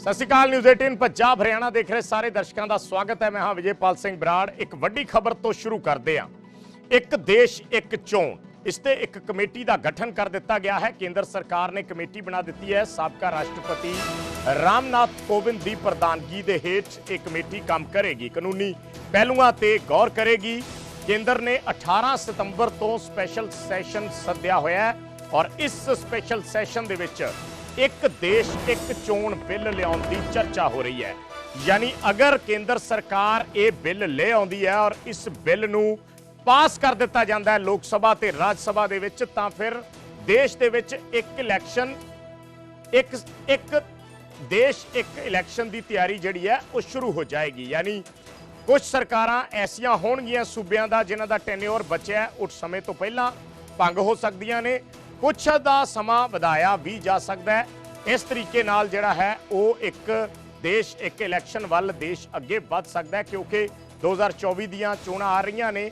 सत श्री अकाल। न्यूज़ 18 पंजाब हरियाणा देख रहे सारे दर्शकों का स्वागत है। मैं हाँ विजयपाल सिंह बराड़। एक वड्डी खबर तो शुरू करते हैं। एक देश एक चोण, इसते एक कमेटी का गठन कर दिता गया है। केंद्र सरकार ने कमेटी बना दी है। साबका राष्ट्रपति रामनाथ कोविंद की प्रधानगी के हेठ एक कमेटी काम करेगी, कानूनी पहलुओं पर गौर करेगी। केंद्र ने 18 सितंबर तो स्पैशल सैशन सद्या होया है और इस स्पैशल सैशन दे विच एक देश एक चोण बिल लियाउण दी चर्चा हो रही है। यानी अगर केंद्र सरकार ये बिल ले आउंदी है और इस बिल नूं पास कर दिता जाता है लोक सभा ते राज सभा दे विच, तां फिर देश दे विच एक इलैक्शन एक देश एक इलैक्शन की तैयारी जिहड़ी है वो शुरू हो जाएगी। यानी कुछ सरकारां ऐसियां होणगियां सूबियां दा जिन्हां दा टेन्योर बचिया है उस समय तो पहलां भंग हो सकदियां ने, कुछ दा समा वधाया भी जा सकता है। इस तरीके नाल जिहड़ा है वो एक देश एक इलैक्शन वाल देश अगे वध सकता है, क्योंकि 2024 दियां चोणां आ रहीआं ने।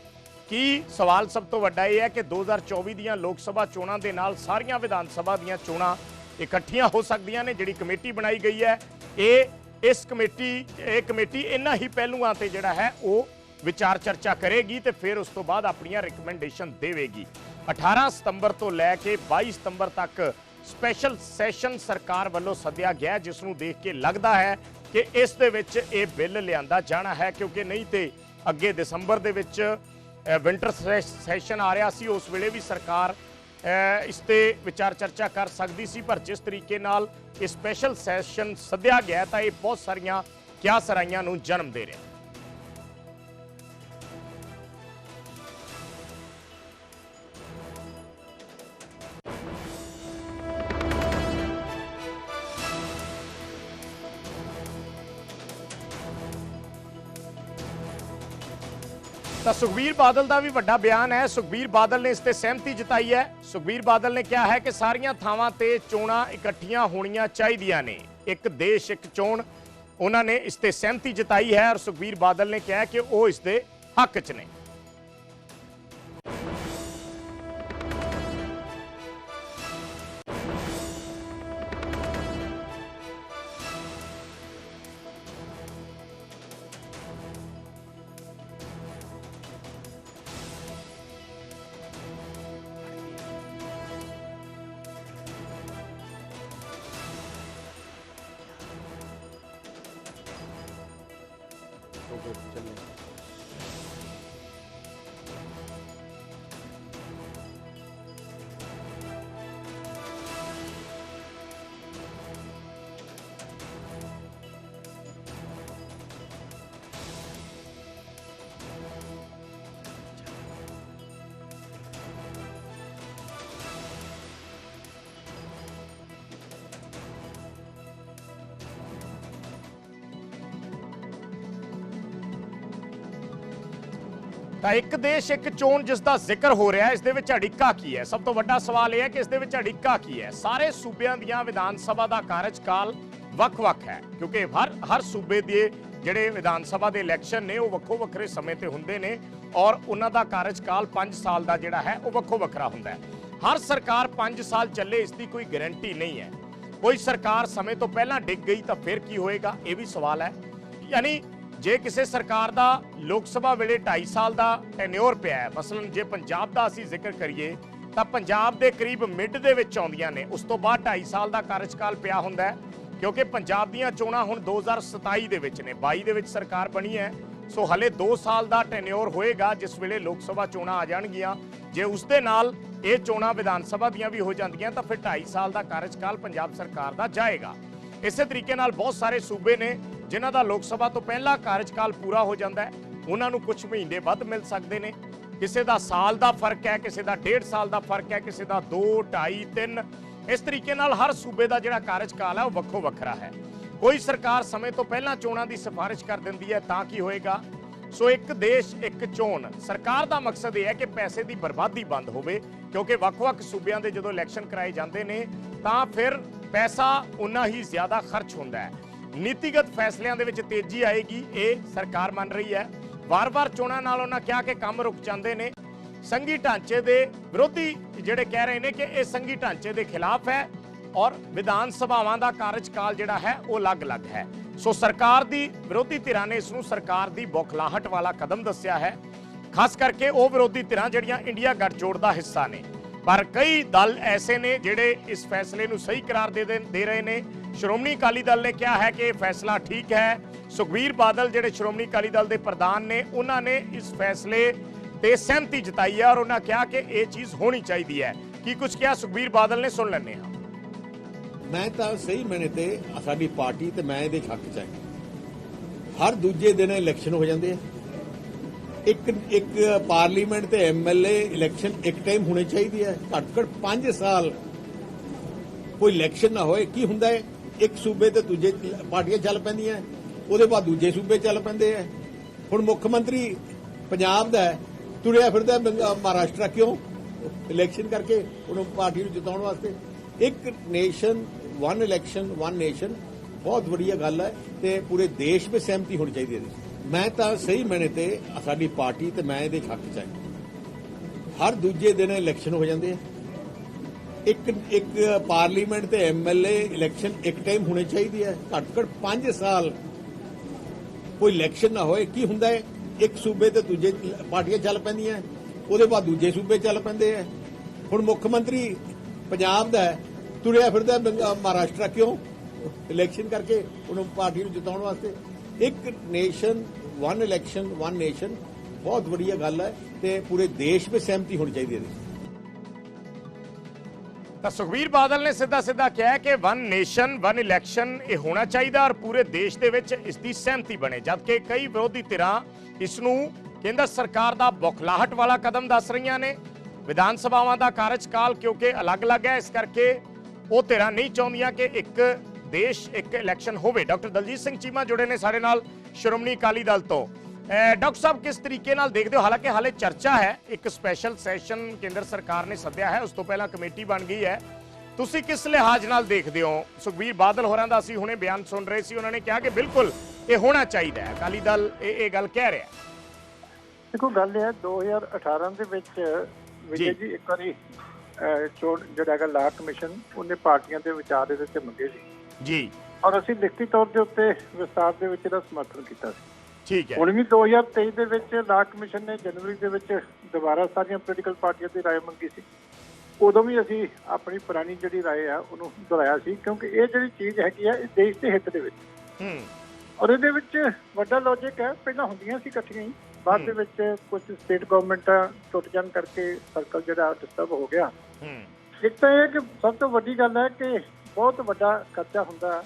कि सवाल सब तो वड्डा यह है कि 2024 दियां लोक सभा चोणां दे नाल सारियां विधान सभा दियां चोणां इकट्ठियां हो सकदियां ने। जिहड़ी कमेटी बनाई गई है इस कमेटी इन्हां ही पहलुआं ते जिहड़ा है वो विचार चर्चा करेगी तो फिर उस तो बाद अपनी रिकमेंडेशन देगी। 18 सितंबर तो लैके 22 सितंबर तक स्पैशल सैशन सरकार वालों सद्या गया, जिसनों देख के लगता है कि इस दे विच ये बिल लियांदा जाना है, क्योंकि नहीं तो अगे दिसंबर दे विच विंटर सैशन आ रहा सी, उस वेले भी सरकार इस ते विचार चर्चा कर सकती सी। पर जिस तरीके नाल ये स्पैशल सैशन सद्या गया तो ये बहुत सारियां क्या सराइयां नूं जन्म दे रहा। तो सुखबीर बादल का भी वड्डा बयान है। सुखबीर बादल ने इस पर सहमति जताई है। सुखबीर बादल ने कहा है कि सारियां थावां ते चोणां इकट्ठियां होणियां चाहीदियां ने, एक देश एक चोण। उन्होंने इस पर सहमति जताई है और सुखबीर बादल ने कहा कि वो इस दे हक च ने। तो एक देश एक चोण जिसका जिक्र हो रहा है, इस दे विच अड़िक्का की है? सब तो वड्डा सवाल यह है कि इस दे विच अड़िक्का की है। सारे सूबे दियां विधान सभा का कार्यकाल वख-वख है, क्योंकि हर सूबे के जिहड़े विधान सभा के इलैक्शन ने वो वक्खो वक्खरे समय ते हुंदे ने और उन्हां दा कार्यकाल 5 साल का जिहड़ा है वो वक्खो वखरा हुंदा है। हर सरकार 5 साल चले इसकी कोई गारंटी नहीं है। कोई सरकार समय तो पहला डिग गई तो फिर की होएगा, ये भी सवाल है। यानी जे किसी सरकार का लोक सभा वेले 2.5 साल का टेन्योर पिया है, मसलन जे पंजाब का असीं जिक्र करिए तो पंजाब के करीब मिड दे विच आउंदियां ने, उस तो बाद 2.5 साल का कार्यकाल पिया हुंदा है, क्योंकि पंजाब दीयां चोणां हुण 2027 दे विच ने, 22 दे विच सरकार बनी है। सो हले 2 साल का टेन्योर होएगा जिस वेले लोक सभा चोणां आ जाणगियां। जे उस दे नाल ये चोणां विधान सभा दीयां भी हो जांदियां तो फिर 2.5 साल का कार्यकाल पंजाब सरकार का जाएगा। इस तरीके नाल बहुत सारे सूबे ने जिन्हां दा लोक सभा तो पहला कार्यकाल पूरा हो जाता है, उन्होंने कुछ महीने वध मिल सकते हैं। किसी का साल का फर्क है, किसी का 1.5 साल का फर्क है, किसी का 2, 2.5, 3। इस तरीके नाल हर सूबे का जिहड़ा कार्यकाल है वो वक्खो वखरा है। कोई सरकार समय तो पहला चोणां की सिफारिश कर दिंदी है तां की होएगा। सो एक देश एक चोण सरकार का मकसद यह है कि पैसे की बर्बादी बंद होवे, क्योंकि वख-वख सूबियां दे जदों इलैक्शन कराए जाते हैं तां फिर पैसा उन्ना ही ज्यादा खर्च होंदा है। नीतिगत फैसलों के तेजी आएगी, ये सरकार मन रही है। वार वार चोणां नाल उन्हां कहा कि काम रुक जाते हैं। संघी ढांचे के विरोधी जिहड़े कह रहे हैं कि यह संघी ढांचे के खिलाफ है ਔਰ ਵਿਧਾਨ ਸਭਾਵਾਂ ਦਾ ਕਾਰਜਕਾਲ ਜਿਹੜਾ ਹੈ ਉਹ ਅਲੱਗ-ਅਲੱਗ ਹੈ। ਸੋ ਸਰਕਾਰ ਦੀ ਵਿਰੋਧੀ ਧਿਰਾਂ ਨੇ ਇਸ ਨੂੰ ਸਰਕਾਰ ਦੀ ਬੌਖਲਾਹਟ ਵਾਲਾ ਕਦਮ ਦੱਸਿਆ ਹੈ, ਖਾਸ ਕਰਕੇ ਉਹ ਵਿਰੋਧੀ ਧਿਰਾਂ ਜਿਹੜੀਆਂ ਇੰਡੀਆ ਗੱਠਜੋੜ ਦਾ ਹਿੱਸਾ ਨੇ। ਪਰ ਕਈ ਦਲ ਐਸੇ ਨੇ ਜਿਹੜੇ ਇਸ ਫੈਸਲੇ ਨੂੰ ਸਹੀ ਕਰਾਰ ਦੇ ਰਹੇ ਨੇ। ਸ਼੍ਰੋਮਣੀ ਅਕਾਲੀ ਦਲ ਨੇ ਕਿਹਾ ਹੈ ਕਿ ਇਹ ਫੈਸਲਾ ਠੀਕ ਹੈ। ਸੁਖਬੀਰ ਬਾਦਲ ਜਿਹੜੇ ਸ਼੍ਰੋਮਣੀ ਅਕਾਲੀ ਦਲ ਦੇ ਪ੍ਰਧਾਨ ਨੇ, ਉਹਨਾਂ ਨੇ ਇਸ ਫੈਸਲੇ ਤੇ ਸਹਿਮਤੀ ਜਤਾਈ ਹੈ ਔਰ ਉਹਨਾਂ ਕਿਹਾ ਕਿ ਇਹ ਚੀਜ਼ ਹੋਣੀ ਚਾਹੀਦੀ ਹੈ। ਕੀ ਕੁਝ ਕਿਹਾ ਸੁਖਬੀਰ ਬਾਦਲ ਨੇ, ਸੁਣ ਲੈਂਦੇ ਹਾਂ। ਮੈਂ ਤਾਂ ਸਹੀ ਮੈਨੇ ਤੇ ਸਾਡੀ ਪਾਰਟੀ ਤੇ ਮੈਂ ਇਹਦੇ ਹੱਕ ਚ ਹਰ ਦੂਜੇ ਦਿਨ ਇਲੈਕਸ਼ਨ ਹੋ ਜਾਂਦੇ ਆ। ਇੱਕ ਪਾਰਲੀਮੈਂਟ ਤੇ ਐਮਐਲਏ ਇਲੈਕਸ਼ਨ ਇੱਕ ਟਾਈਮ ਹੋਣੀ ਚਾਹੀਦੀ ਹੈ। ਘੱਟ ਘੱਟ 5 ਸਾਲ ਕੋਈ ਇਲੈਕਸ਼ਨ ਨਾ ਹੋਏ। ਕੀ ਹੁੰਦਾ ਹੈ, ਇੱਕ ਸੂਬੇ ਤੇ ਦੂਜੇ ਪਾਰਟੀਆਂ ਚੱਲ ਪੈਂਦੀਆਂ, ਉਹਦੇ ਬਾਅਦ ਦੂਜੇ ਸੂਬੇ ਚੱਲ ਪੈਂਦੇ ਆ। ਹੁਣ ਮੁੱਖ ਮੰਤਰੀ ਪੰਜਾਬ ਦਾ ਤੁਰਿਆ ਫਿਰਦਾ ਮਹਾਰਾਸ਼ਟਰ, ਕਿਉਂ? ਇਲੈਕਸ਼ਨ ਕਰਕੇ ਉਹਨੂੰ ਪਾਰਟੀ ਨੂੰ ਜਿਤਾਉਣ ਵਾਸਤੇ। ਇੱਕ nation one election one nation ਬਹੁਤ ਵਧੀਆ ਗੱਲ ਹੈ ਤੇ ਪੂਰੇ ਦੇਸ਼ ਵਿੱਚ ਸਹਿਮਤੀ ਹੋਣੀ ਚਾਹੀਦੀ ਹੈ। ਮੈਂ ਤਾਂ ਸਹੀ ਮੈਨੇ ਤੇ ਸਾਡੀ ਪਾਰਟੀ ਤੇ ਮੈਂ ਇਹਦੇ ਹੱਕ ਚ ਹਰ ਦੂਜੇ ਦਿਨ ਇਲੈਕਸ਼ਨ ਹੋ ਜਾਂਦੇ ਆ। ਇੱਕ ਪਾਰਲੀਮੈਂਟ ਤੇ ਐਮਐਲਏ ਇਲੈਕਸ਼ਨ ਇੱਕ ਟਾਈਮ ਹੋਣੀ ਚਾਹੀਦੀ ਹੈ। ਘੱਟ ਘੱਟ 5 ਸਾਲ ਕੋਈ ਇਲੈਕਸ਼ਨ ਨਾ ਹੋਏ। ਕੀ ਹੁੰਦਾ ਹੈ, ਇੱਕ ਸੂਬੇ ਤੇ ਦੂਜੇ ਪਾਰਟੀਆਂ ਚੱਲ ਪੈਂਦੀਆਂ, ਉਹਦੇ ਬਾਅਦ ਦੂਜੇ ਸੂਬੇ ਚੱਲ ਪੈਂਦੇ ਆ। ਹੁਣ ਮੁੱਖ ਮੰਤਰੀ ਪੰਜਾਬ ਦਾ ਤੁਰਿਆ ਫਿਰਦਾ ਮਹਾਰਾਸ਼ਟਰ, ਕਿਉਂ? ਇਲੈਕਸ਼ਨ ਕਰਕੇ ਉਹਨੂੰ ਪਾਰਟੀ ਨੂੰ ਜਿਤਾਉਣ ਵਾਸਤੇ। ਇੱਕ nation one election one nation ਬਹੁਤ ਵਧੀਆ ਗੱਲ ਹੈ ਤੇ ਪੂਰੇ ਦੇਸ਼ ਵਿੱਚ ਸਹਿਮਤੀ ਹੋਣੀ ਚਾਹੀਦੀ ਹੈ। ਤਾਂ ਸੁਖਬੀਰ ਬਾਦਲ ਨੇ ਸਿੱਧਾ ਕਿਹਾ ਕਿ ਵਨ ਨੇਸ਼ਨ ਵਨ ਇਲੈਕਸ਼ਨ ਇਹ ਹੋਣਾ ਚਾਹੀਦਾ ਔਰ ਪੂਰੇ ਦੇਸ਼ ਦੇ ਵਿੱਚ ਇਸ ਦੀ ਸਹਿਮਤੀ ਬਣੇ, ਜਦਕਿ ਕਈ ਵਿਰੋਧੀ ਧਿਰਾਂ ਇਸ ਨੂੰ ਕੇਂਦਰ ਸਰਕਾਰ ਦਾ ਬੌਖਲਾਹਟ ਵਾਲਾ ਕਦਮ ਦੱਸ ਰਹੀਆਂ ਨੇ। ਵਿਧਾਨ ਸਭਾਵਾਂ ਦਾ ਕਾਰਜਕਾਲ ਕਿਉਂਕਿ ਅਲੱਗ-ਅਲੱਗ ਹੈ, ਇਸ ਕਰਕੇ ਉਹ ਧਿਰਾਂ ਨਹੀਂ ਚਾਹੁੰਦੀਆਂ ਕਿ ਇੱਕ ਦੇਸ਼ ਇੱਕ ਇਲੈਕਸ਼ਨ ਹੋਵੇ। ਡਾਕਟਰ ਦਲਜੀਤ ਸਿੰਘ ਚੀਮਾ ਜੁੜੇ ਨੇ ਸਾਡੇ ਨਾਲ ਸ਼੍ਰੋਮਣੀ ਅਕਾਲੀ ਦਲ ਤੋਂ। ਡਾਕਟਰ ਸਾਹਿਬ, ਕਿਸ ਤਰੀਕੇ ਨਾਲ ਦੇਖਦੇ ਹੋ? ਹਾਲਾਂਕਿ ਹਾਲੇ ਚਰਚਾ ਹੈ, ਇੱਕ ਸਪੈਸ਼ਲ ਸੈਸ਼ਨ ਕੇਂਦਰ ਸਰਕਾਰ ਨੇ ਸੱਦਿਆ ਹੈ, ਉਸ ਤੋਂ ਪਹਿਲਾਂ ਕਮੇਟੀ ਬਣ ਗਈ ਹੈ। ਤੁਸੀਂ ਕਿਸ ਲਿਹਾਜ਼ ਨਾਲ ਦੇਖਦੇ ਹੋ? ਸੁਖਬੀਰ ਬਾਦਲ ਹੋਰਾਂ ਦਾ ਅਸੀਂ ਹੁਣੇ ਬਿਆਨ ਸੁਣ ਰਹੇ ਸੀ, ਉਹਨਾਂ ਨੇ ਕਿਹਾ ਕਿ ਬਿਲਕੁਲ ਇਹ ਹੋਣਾ ਚਾਹੀਦਾ ਹੈ। ਅਕਾਲੀ ਦਲ ਇਹ ਗੱਲ ਕਹਿ ਰਿਹਾ। ਦੇਖੋ, ਗੱਲ ਇਹ ਹੈ 2018 ਦੇ ਵਿੱਚ ਵਿਜੇ ਜੀ ਇੱਕ ਵਾਰੀ ਚੋਣ ਜਿਹੜਾ ਹੈਗਾ ਲਾ ਕਮਿਸ਼ਨ ਉਹਨੇ ਪਾਰਟੀਆਂ ਦੇ ਵਿਚਾਰ ਇਹਦੇ ਤੇ ਮੰਗੇ ਸੀ ਜੀ, ਔਰ ਅਸੀਂ ਲਿਖਤੀ ਤੌਰ ਦੇ ਉੱਤੇ ਵਿਸਤਾਰ ਦੇ ਵਿੱਚ ਇਹਦਾ ਸਮਰਥਨ ਕੀਤਾ ਸੀ। ਠੀਕ ਹੈ। ਹੁਣ ਵੀ 2023 ਦੇ ਵਿੱਚ ਲਾ ਕਮਿਸ਼ਨ ਨੇ ਜਨਵਰੀ ਦੇ ਵਿੱਚ ਦੁਬਾਰਾ ਸਾਰੀਆਂ ਪੋਲੀਟੀਕਲ ਪਾਰਟੀਆਂ ਦੀ ਰਾਏ ਮੰਗੀ ਸੀ। ਉਦੋਂ ਵੀ ਅਸੀਂ ਆਪਣੀ ਪੁਰਾਣੀ ਜਿਹੜੀ ਰਾਏ ਆ ਉਹਨੂੰ ਦੁਹਰਾਇਆ ਸੀ, ਕਿਉਂਕਿ ਇਹ ਜਿਹੜੀ ਚੀਜ਼ ਹੈਗੀ ਆ ਇਹ ਦੇਸ਼ ਦੇ ਹਿੱਤ ਦੇ ਵਿੱਚ ਔਰ ਇਹਦੇ ਵਿੱਚ ਵੱਡਾ ਲੌਜਿਕ ਹੈ। ਪਹਿਲਾਂ ਹੁੰਦੀਆਂ ਸੀ ਇਕੱਠੀਆਂ ਹੀ, ਬਾਅਦ ਦੇ ਵਿੱਚ ਕੁਝ ਸਟੇਟ ਗਵਰਨਮੈਂਟਾਂ ਟੁੱਟ ਜਾਣ ਕਰਕੇ ਸਰਕਲ ਜਿਹੜਾ ਡਿਸਟਰਬ ਹੋ ਗਿਆ। ਇੱਕ ਤਾਂ ਇਹ ਕਿ ਸਭ ਤੋਂ ਵੱਡੀ ਗੱਲ ਹੈ ਕਿ ਬਹੁਤ ਵੱਡਾ ਖਰਚਾ ਹੁੰਦਾ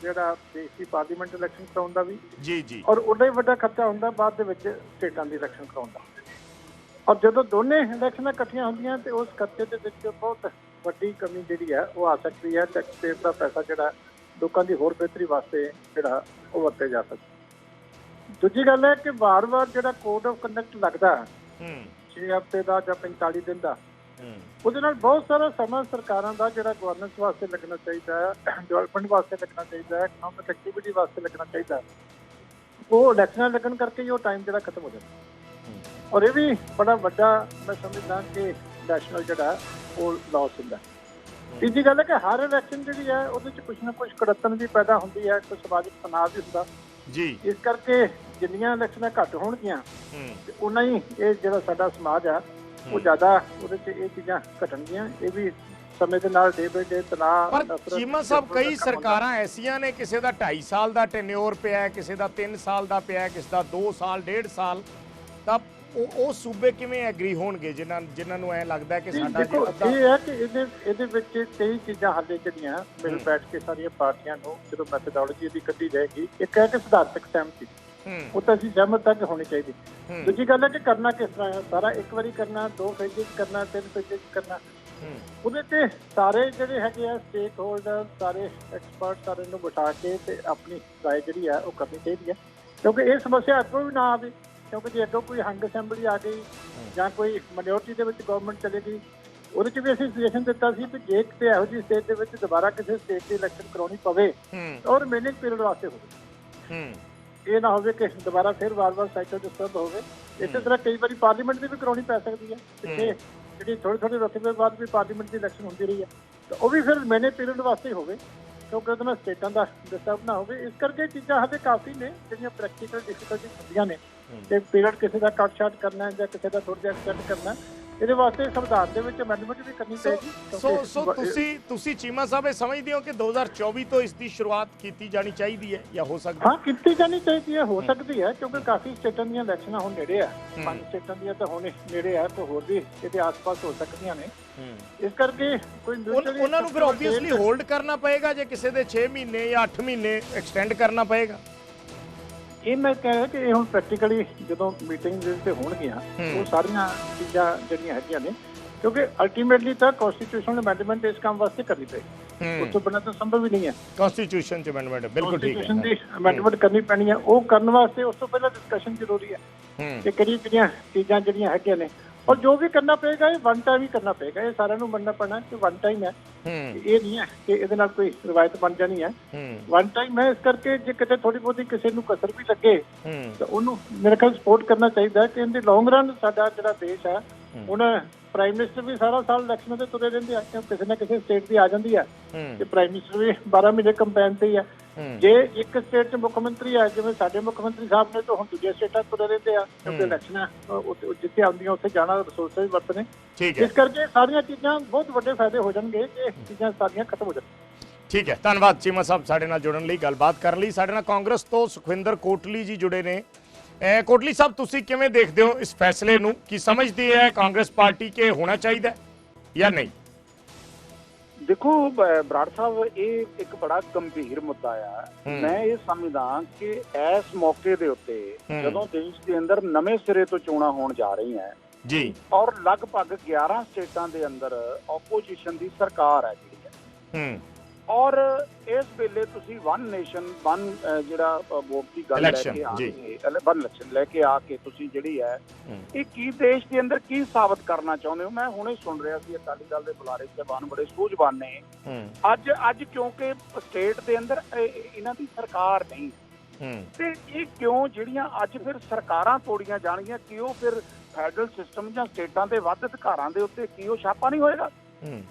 ਜਿਹੜਾ ਦੇਸ਼ ਦੀ ਪਾਰਲੀਮੈਂਟ ਇਲੈਕਸ਼ਨ ਕਰਾਉਣ ਦਾ ਵੀ ਜੀ ਔਰ ਉਨਾ ਹੀ ਵੱਡਾ ਖਰਚਾ ਹੁੰਦਾ ਬਾਅਦ ਦੇ ਵਿੱਚ ਸਟੇਟਾਂ ਦੀ ਇਲੈਕਸ਼ਨ ਕਰਾਉਣ ਦਾ। ਔਰ ਜਦੋਂ ਦੋਨੇ ਇਲੈਕਸ਼ਨਾਂ ਇਕੱਠੀਆਂ ਹੁੰਦੀਆਂ ਤੇ ਉਸ ਖਰਚੇ ਦੇ ਵਿੱਚ ਬਹੁਤ ਵੱਡੀ ਕਮੀ ਜਿਹੜੀ ਹੈ ਉਹ ਆ ਸਕਦੀ ਹੈ। ਟੈਕਸ ਪੇਅਰ ਦਾ ਪੈਸਾ ਜਿਹੜਾ ਲੋਕਾਂ ਦੀ ਹੋਰ ਬਿਹਤਰੀ ਵਾਸਤੇ ਜਿਹੜਾ ਉਹ ਵਰਤਿਆ ਜਾ ਸਕਦਾ। ਦੂਜੀ ਗੱਲ ਹੈ ਕਿ ਵਾਰ-ਵਾਰ ਜਿਹੜਾ ਕੋਡ ਆਫ ਕੰਡਕਟ ਲੱਗਦਾ 6 ਹਫ਼ਤੇ ਦਾ ਜਾਂ 45 ਦਿਨ ਦਾ, ਉਹਦੇ ਨਾਲ ਬਹੁਤ ਸਾਰਾ ਸਮਾਂ ਸਰਕਾਰਾਂ ਦਾ ਜਿਹੜਾ ਗਵਰਨੈਂਸ ਵਾਸਤੇ ਲੱਗਣਾ ਚਾਹੀਦਾ ਹੈ, ਡਿਵੈਲਪਮੈਂਟ ਵਾਸਤੇ ਲੱਗਣਾ ਚਾਹੀਦਾ ਹੈ, ਇਕਨੋਮਿਕ ਐਕਟੀਵਿਟੀ ਵਾਸਤੇ ਲੱਗਣਾ ਚਾਹੀਦਾ ਹੈ, ਉਹ ਇਲੈਕਸ਼ਨਾਂ ਲੱਗਣ ਕਰਕੇ ਹੀ ਉਹ ਟਾਈਮ ਜਿਹੜਾ ਖਤਮ ਹੋ ਜਾਂਦਾ। ਔਰ ਇਹ ਵੀ ਬੜਾ ਵੱਡਾ ਮੈਂ ਸਮਝਦਾ ਕਿ ਨੈਸ਼ਨਲ ਜਿਹੜਾ ਉਹ ਲਾਸ ਹੁੰਦਾ। ਤੀਜੀ ਗੱਲ ਹੈ ਕਿ ਹਰ ਇਲੈਕਸ਼ਨ ਜਿਹੜੀ ਹੈ ਉਹਦੇ 'ਚ ਕੁਛ ਨਾ ਕੁਛ ਕੜੱਤਣ ਵੀ ਪੈਦਾ ਹੁੰਦੀ ਹੈ, ਕੁਛ ਸਮਾਜਿਕ ਤਣਾਅ ਵੀ ਹੁੰਦਾ ਜੀ। ਇਸ ਕਰਕੇ ਜਿੰਨੀਆਂ ਇਲੈਕਸ਼ਨਾਂ ਘੱਟ ਹੋਣਗੀਆਂ ਤੇ ਉਨਾ ਹੀ ਇਹ ਜਿਹੜਾ ਸਾਡਾ ਸਮਾਜ ਆ ਉਹ ਜ਼ਿਆਦਾ ਉਹਦੇ 'ਚ ਇਹ ਚੀਜ਼ਾਂ ਘਟਣਗੀਆਂ। ਇਹ ਵੀ ਸਮੇਂ ਦੇ ਨਾਲ ਡੇ ਬਾਈ ਡੇ ਤਣਾਅ। ਪਰ ਚੀਮਾ ਸਾਹਿਬ, ਕਈ ਸਰਕਾਰਾਂ ਐਸੀਆਂ ਨੇ, ਕਿਸੇ ਦਾ 2.5 ਸਾਲ ਦਾ ਟੈਨਿਓਰ ਪਿਆ, ਕਿਸੇ ਦਾ 3 ਸਾਲ ਦਾ ਪਿਆ, ਕਿਸੇ ਦਾ 2 ਸਾਲ 1.5 ਸਾਲ, ਤਾਂ ਉਹ ਸੂਬੇ ਕਿਵੇਂ ਐਗਰੀ ਹੋਣਗੇ ਜਿਨ੍ਹਾਂ ਨੂੰ ਐ ਲੱਗਦਾ ਕਿ ਸਾਡਾ ਇਹ ਹੈ ਕਿ ਇਹਦੇ ਵਿੱਚ ਕਈ ਚੀਜ਼ਾਂ ਹਾਲੇ ਜਿਹੜੀਆਂ ਮਿਲ ਬੈਠ ਕੇ ਸਾਰੀਆਂ ਪਾਰਟੀਆਂ ਨੂੰ ਜਦੋਂ ਮੈਥਡੋਲੋਜੀ ਦੀ ਕੱਢੀ ਜਾਏਗੀ। ਇੱਕ ਹੈ ਕਿ ਸਿਧਾਂਤਕ ਸਹਿਮਤੀ, ਉਹ ਤਾਂ ਅਸੀਂ ਸਹਿਮਤ ਤੱਕ ਹੋਣੀ ਚਾਹੀਦੀ। ਦੂਜੀ ਗੱਲ ਹੈ ਕਿ ਕਰਨਾ ਕਿਸ ਤਰ੍ਹਾਂ ਹੈ, ਸਾਰਾ ਇੱਕ ਵਾਰੀ ਕਰਨਾ, 2 ਫੇਜ਼ਾਂ 'ਚ ਕਰਨਾ, 3 ਫੇਜ਼ਾਂ 'ਚ ਕਰਨਾ। ਉਹਦੇ ਤੇ ਸਾਰੇ ਜਿਹੜੇ ਹੈਗੇ ਆ ਸਟੇਕ ਹੋਲਡਰ, ਸਾਰੇ ਐਕਸਪਰਟ, ਸਾਰੇ ਨੂੰ ਬਿਠਾ ਕੇ ਤੇ ਆਪਣੀ ਰਾਏ ਜਿਹੜੀ ਆ ਉਹ ਕਰਨੀ ਚਾਹੀਦੀ ਹੈ, ਕਿਉਂਕਿ ਇਹ ਸਮੱਸਿਆ ਅੱਗੋਂ ਵੀ ਨਾ ਆਵੇ। ਕਿਉਂਕਿ ਜੇ ਅੱਗੋਂ ਕੋਈ ਹੰਗ ਅਸੈਂਬਲੀ ਆ ਗਈ ਜਾਂ ਕੋਈ ਮਾਈਨੋਰਟੀ ਦੇ ਵਿੱਚ ਗਵਰਨਮੈਂਟ ਚਲੇ ਗਈ, ਉਹਦੇ 'ਚ ਵੀ ਅਸੀਂ ਸੁਜੈਸ਼ਨ ਦਿੱਤਾ ਸੀ ਕਿ ਜੇ ਕਿਤੇ ਇਹੋ ਜਿਹੀ ਸਟੇਟ ਦੇ ਵਿੱਚ ਦੁਬਾਰਾ ਕਿਸੇ ਸਟੇਟ ਦੀ ਇਲੈਕਸ਼ਨ ਕਰਾਉਣੀ ਪਵੇ ਤਾਂ ਰਿਮੇਨਿੰਗ ਪੀਰੀਅਡ ਵਾਸਤੇ ਹੋਵੇ। ਇਹ ਨਾ ਹੋਵੇ ਕਿ ਦੁਬਾਰਾ ਫਿਰ ਵਾਰ-ਵਾਰ ਸਾਈਕਲ ਡਿਸਟਰਬ ਹੋਵੇ। ਇਸੇ ਤਰ੍ਹਾਂ ਕਈ ਵਾਰੀ ਪਾਰਲੀਮੈਂਟ ਦੀ ਵੀ ਕਰਾਉਣੀ ਪੈ ਸਕਦੀ ਹੈ। ਪਿੱਛੇ ਜਿਹੜੀ ਥੋੜੇ ਰੁਤਬੇ ਬਾਅਦ ਵੀ ਪਾਰਲੀਮੈਂਟ ਦੀ ਇਲੈਕਸ਼ਨ ਹੁੰਦੀ ਰਹੀ ਹੈ ਤਾਂ ਉਹ ਵੀ ਫਿਰ ਮੈਨੇ ਪੀਰੀਅਡ ਵਾਸਤੇ ਹੀ ਹੋਵੇ, ਕਿਉਂਕਿ ਉਹਦੇ ਨਾਲ ਸਟੇਟਾਂ ਦਾ ਡਿਸਟਰਬ ਨਾ ਹੋਵੇ। ਇਸ ਕਰਕੇ ਚੀਜ਼ਾਂ ਹਜੇ ਕਾਫੀ ਨੇ ਜਿਹੜੀਆਂ ਪ੍ਰੈਕਟੀਕਲ ਡਿਫਿਕਲਟੀ ਹੁੰਦੀਆਂ ਨੇ, ਤੇ ਪੀਰੀਅਡ ਕਿਸੇ ਦਾ ਕੱਟ ਸ਼ਾਟ ਕਰਨਾ ਜਾਂ ਕਿਸੇ ਦਾ ਥੋੜਾ ਜਿਹਾ ਐਕਸਟੈਂਡ ਕਰਨਾ, ਇਹਦੇ ਵਾਸਤੇ ਸੰਵਿਧਾਨ ਦੇ ਵਿੱਚ ਅਮੈਂਡਮੈਂਟ ਵੀ ਕਰਨੀ ਪਏਗੀ। ਸੋ ਤੁਸੀਂ ਚੀਮਾ ਸਾਹਿਬ ਇਹ ਸਮਝਦੇ ਹੋ ਕਿ 2024 ਤੋਂ ਇਸ ਦੀ ਸ਼ੁਰੂਆਤ ਕੀਤੀ ਜਾਣੀ ਚਾਹੀਦੀ ਹੈ ਜਾਂ ਹੋ ਸਕਦੀ? ਹਾਂ, ਕੀਤੀ ਜਾਣੀ ਚਾਹੀਦੀ ਹੈ, ਹੋ ਸਕਦੀ ਹੈ, ਕਿਉਂਕਿ ਕਾਫੀ ਸਟੇਟਾਂ ਦੀਆਂ ਇਲੈਕਸ਼ਨਾਂ ਹੁਣ ਨੇੜੇ ਆ, 5 ਸਟੇਟਾਂ ਦੀਆਂ ਤਾਂ ਹੁਣ ਨੇੜੇ ਆ, ਤੇ ਹੋਰ ਵੀ ਇਹਦੇ ਆਸ-ਪਾਸ ਹੋ ਸਕਦੀਆਂ ਨੇ। ਇਸ ਕਰਕੇ ਕੋਈ ਉਹਨਾਂ ਨੂੰ ਫਿਰ ਆਬਵੀਅਸਲੀ ਹੋਲਡ ਕਰਨਾ ਪਏਗਾ, ਜੇ ਕਿਸੇ ਦੇ 6 ਮਹੀਨੇ ਜਾਂ 8 ਮਹੀਨੇ ਐਕਸਟੈਂਡ ਕਰਨਾ ਪਏਗਾ। ਇਹ ਮੈਂ ਕਹਿ ਰਿਹਾ ਕਿ ਇਹ ਹੁਣ ਪ੍ਰੈਕਟੀਕਲੀ ਜਦੋਂ ਮੀਟਿੰਗ ਦੇ ਉੱਤੇ ਹੋਣਗੀਆਂ ਉਹ ਸਾਰੀਆਂ ਚੀਜ਼ਾਂ ਜਿਹੜੀਆਂ ਹੈਗੀਆਂ ਨੇ, ਕਿਉਂਕਿ ਅਲਟੀਮੇਟਲੀ ਤਾਂ ਕਨਸਟੀਟਿਊਸ਼ਨਲ ਅਮੈਂਡਮੈਂਟ ਇਸ ਕੰਮ ਵਾਸਤੇ ਕਰਨੀ ਪਏਗੀ, ਉਸ ਤੋਂ ਬਿਨਾਂ ਤਾਂ ਸੰਭਵ ਹੀ ਨਹੀਂ ਹੈ। ਕਨਸਟੀਟਿਊਸ਼ਨ ਚ ਅਮੈਂਡਮੈਂਟ ਬਿਲਕੁਲ ਠੀਕ ਹੈ, ਕਨਸਟੀਟਿਊਸ਼ਨ ਦੀ ਅਮੈਂਡਮੈਂਟ ਕਰਨੀ ਪੈਣੀ ਹੈ। ਉਹ ਕਰਨ ਵਾਸਤੇ ਉਸ ਤੋਂ ਪਹਿਲਾਂ ਡਿਸਕਸ਼ਨ ਜ਼ਰੂਰੀ ਹੈ ਕਿ ਕਿਹੜੀਆਂ ਚੀਜ਼ਾਂ ਜਿਹੜੀਆਂ ਹੈਗੀਆਂ ਨੇ, ਔਰ ਜੋ ਵੀ ਕਰਨਾ ਪਏਗਾ ਇਹ ਵਨ ਟਾਈਮ ਹੀ ਕਰਨਾ ਪਏਗਾ। ਇਹ ਸਾਰਿਆਂ ਨੂੰ ਮੰਨਣਾ ਪੈਣਾ ਕਿ ਵਨ ਟਾਈਮ ਹੈ, ਇਹ ਨਹੀਂ ਹੈ ਕਿ ਇਹਦੇ ਨਾਲ ਕੋਈ ਰਵਾਇਤ ਬਣ ਜਾਣੀ ਹੈ। ਵਨ ਟਾਈਮ ਹੈ, ਇਸ ਕਰਕੇ ਜੇ ਕਿਤੇ ਥੋੜੀ ਬਹੁਤੀ ਕਿਸੇ ਨੂੰ ਕਸਰ ਵੀ ਲੱਗੇ ਤਾਂ ਉਹਨੂੰ ਮੇਰੇ ਖਿਆਲ ਸਪੋਰਟ ਕਰਨਾ ਚਾਹੀਦਾ ਕਿ ਇਹਦੇ ਲੌਂਗ ਰਨ ਸਾਡਾ ਜਿਹੜਾ ਦੇਸ਼ ਹੈ, ਹੁਣ ਪ੍ਰਾਈਮ ਮਿਨਿਸਟਰ ਵੀ ਸਾਰਾ ਸਾਲ ਇਲੈਕਸ਼ਨਾਂ ਤੇ ਤੁਰੇ ਰਹਿੰਦੇ ਆ, ਕਿਉਂਕਿ ਕਿਸੇ ਨਾ ਕਿਸੇ ਸਟੇਟ ਦੀ ਆ ਜਾਂਦੀ ਹੈ, ਤੇ ਪ੍ਰਾਈਮ ਮਿਨਿਸਟਰ ਵੀ 12 ਮਹੀਨੇ ਕੰਪੇਨ ਤੇ ਹੀ ਹੈ। ਜੇ ਇੱਕ ਸਟੇਟ 'ਚ ਮੁੱਖ ਮੰਤਰੀ ਹੈ, ਜਿਵੇਂ ਸਾਡੇ ਮੁੱਖ ਮੰਤਰੀ ਸਾਹਿਬ ਨੇ, ਤਾਂ ਹੁਣ ਦੂਜੇ ਸਟੇਟਾਂ ਤੁਰੇ ਰਹਿੰਦੇ ਆ, ਕਿਉਂਕਿ ਇਲੈਕਸ਼ਨਾਂ ਜਿੱਥੇ ਆਉਂਦੀਆਂ ਉੱਥੇ ਜਾਣਾ, ਰਿਸੋਰਸ ਵੀ ਵਰਤਣੇ। ਇਸ ਕਰਕੇ ਸਾਰੀਆਂ ਚੀਜ਼ਾਂ ਬਹੁਤ ਵੱਡੇ ਫਾਇਦੇ ਹੋ ਜਾਣਗੇ ਕਿ ਇਹ ਚੀਜ਼ਾਂ ਸਾਰੀਆਂ ਖਤਮ ਹੋ ਜਾਣਗੀਆਂ। ਠੀਕ ਹੈ, ਧੰਨਵਾਦ ਚੀਮਾ ਸਾਹਿਬ ਸਾਡੇ ਨਾਲ ਜੁੜਨ ਲਈ, ਗੱਲਬਾਤ ਕਰਨ ਲਈ। ਸਾਡੇ ਨਾਲ ਕਾਂਗਰਸ ਤੋਂ ਸੁਖਵਿੰਦਰ ਕੋਟਲੀ ਜੀ ਜੁੜੇ ਨੇ। ਕੋਟਲੀ ਸਾਹਿਬ, ਤੁਸੀਂ ਕਿਵੇਂ ਦੇਖਦੇ ਹੋ ਇਸ ਫੈਸਲੇ ਨੂੰ? ਕੀ ਸਮਝਦੀ ਹੈ ਕਾਂਗਰਸ ਪਾਰਟੀ ਕਿ ਹੋਣਾ ਚਾਹੀਦਾ ਜਾਂ ਨਹੀਂ? ਦੇਖੋ ਬਰਾੜ ਸਾਹਿਬ, ਇਹ ਇੱਕ ਬੜਾ ਗੰਭੀਰ ਮੁੱਦਾ ਆ। ਮੈਂ ਇਹ ਸਮਝਦਾ ਕਿ ਇਸ ਮੌਕੇ ਦੇ ਉੱਤੇ ਜਦੋਂ ਦੇਸ਼ ਦੇ ਅੰਦਰ ਨਵੇਂ ਸਿਰੇ ਤੋਂ ਚੋਣਾਂ ਹੋਣ ਜਾ ਰਹੀਆਂ ਜੀ, ਔਰ ਲਗਭਗ 11 ਸਟੇਟਾਂ ਦੇ ਅੰਦਰ ਆਪੋਜੀਸ਼ਨ ਦੀ ਸਰਕਾਰ ਹੈ ਜਿਹੜੀ ਹੈ, ਔਰ ਇਸ ਵੇਲੇ ਤੁਸੀਂ ਵਨ ਨੇਸ਼ਨ ਵਨ ਜਿਹੜਾ ਵੋਟ ਦੀ ਗੱਲ ਲੈ ਕੇ ਆ ਕੇ ਵਨ ਇਲੈਕਸ਼ਨ ਲੈ ਕੇ ਆ ਕੇ ਤੁਸੀਂ ਜਿਹੜੀ ਹੈ ਇਹ ਕੀ ਦੇਸ਼ ਦੇ ਅੰਦਰ ਕੀ ਸਾਬਤ ਕਰਨਾ ਚਾਹੁੰਦੇ ਹੋ? ਮੈਂ ਹੁਣੇ ਸੁਣ ਰਿਹਾ ਸੀ ਅਕਾਲੀ ਦਲ ਦੇ ਬੁਲਾਰੇ ਸਾਹਿਬਾਨ ਬੜੇ ਸੂਝਵਾਨ ਨੇ। ਅੱਜ ਕਿਉਂਕਿ ਸਟੇਟ ਦੇ ਅੰਦਰ ਇਹਨਾਂ ਦੀ ਸਰਕਾਰ ਨਹੀਂ, ਤੇ ਇਹ ਕਿਉਂ ਜਿਹੜੀਆਂ ਅੱਜ ਫਿਰ ਸਰਕਾਰਾਂ ਤੋੜੀਆਂ ਜਾਣਗੀਆਂ, ਕਿ ਉਹ ਫਿਰ ਫੈਡਰਲ ਸਿਸਟਮ ਜਾਂ ਸਟੇਟਾਂ ਦੇ ਵੱਧ ਅਧਿਕਾਰਾਂ ਦੇ ਉੱਤੇ ਕੀ ਉਹ ਛਾਪਾ ਨਹੀਂ ਹੋਏਗਾ?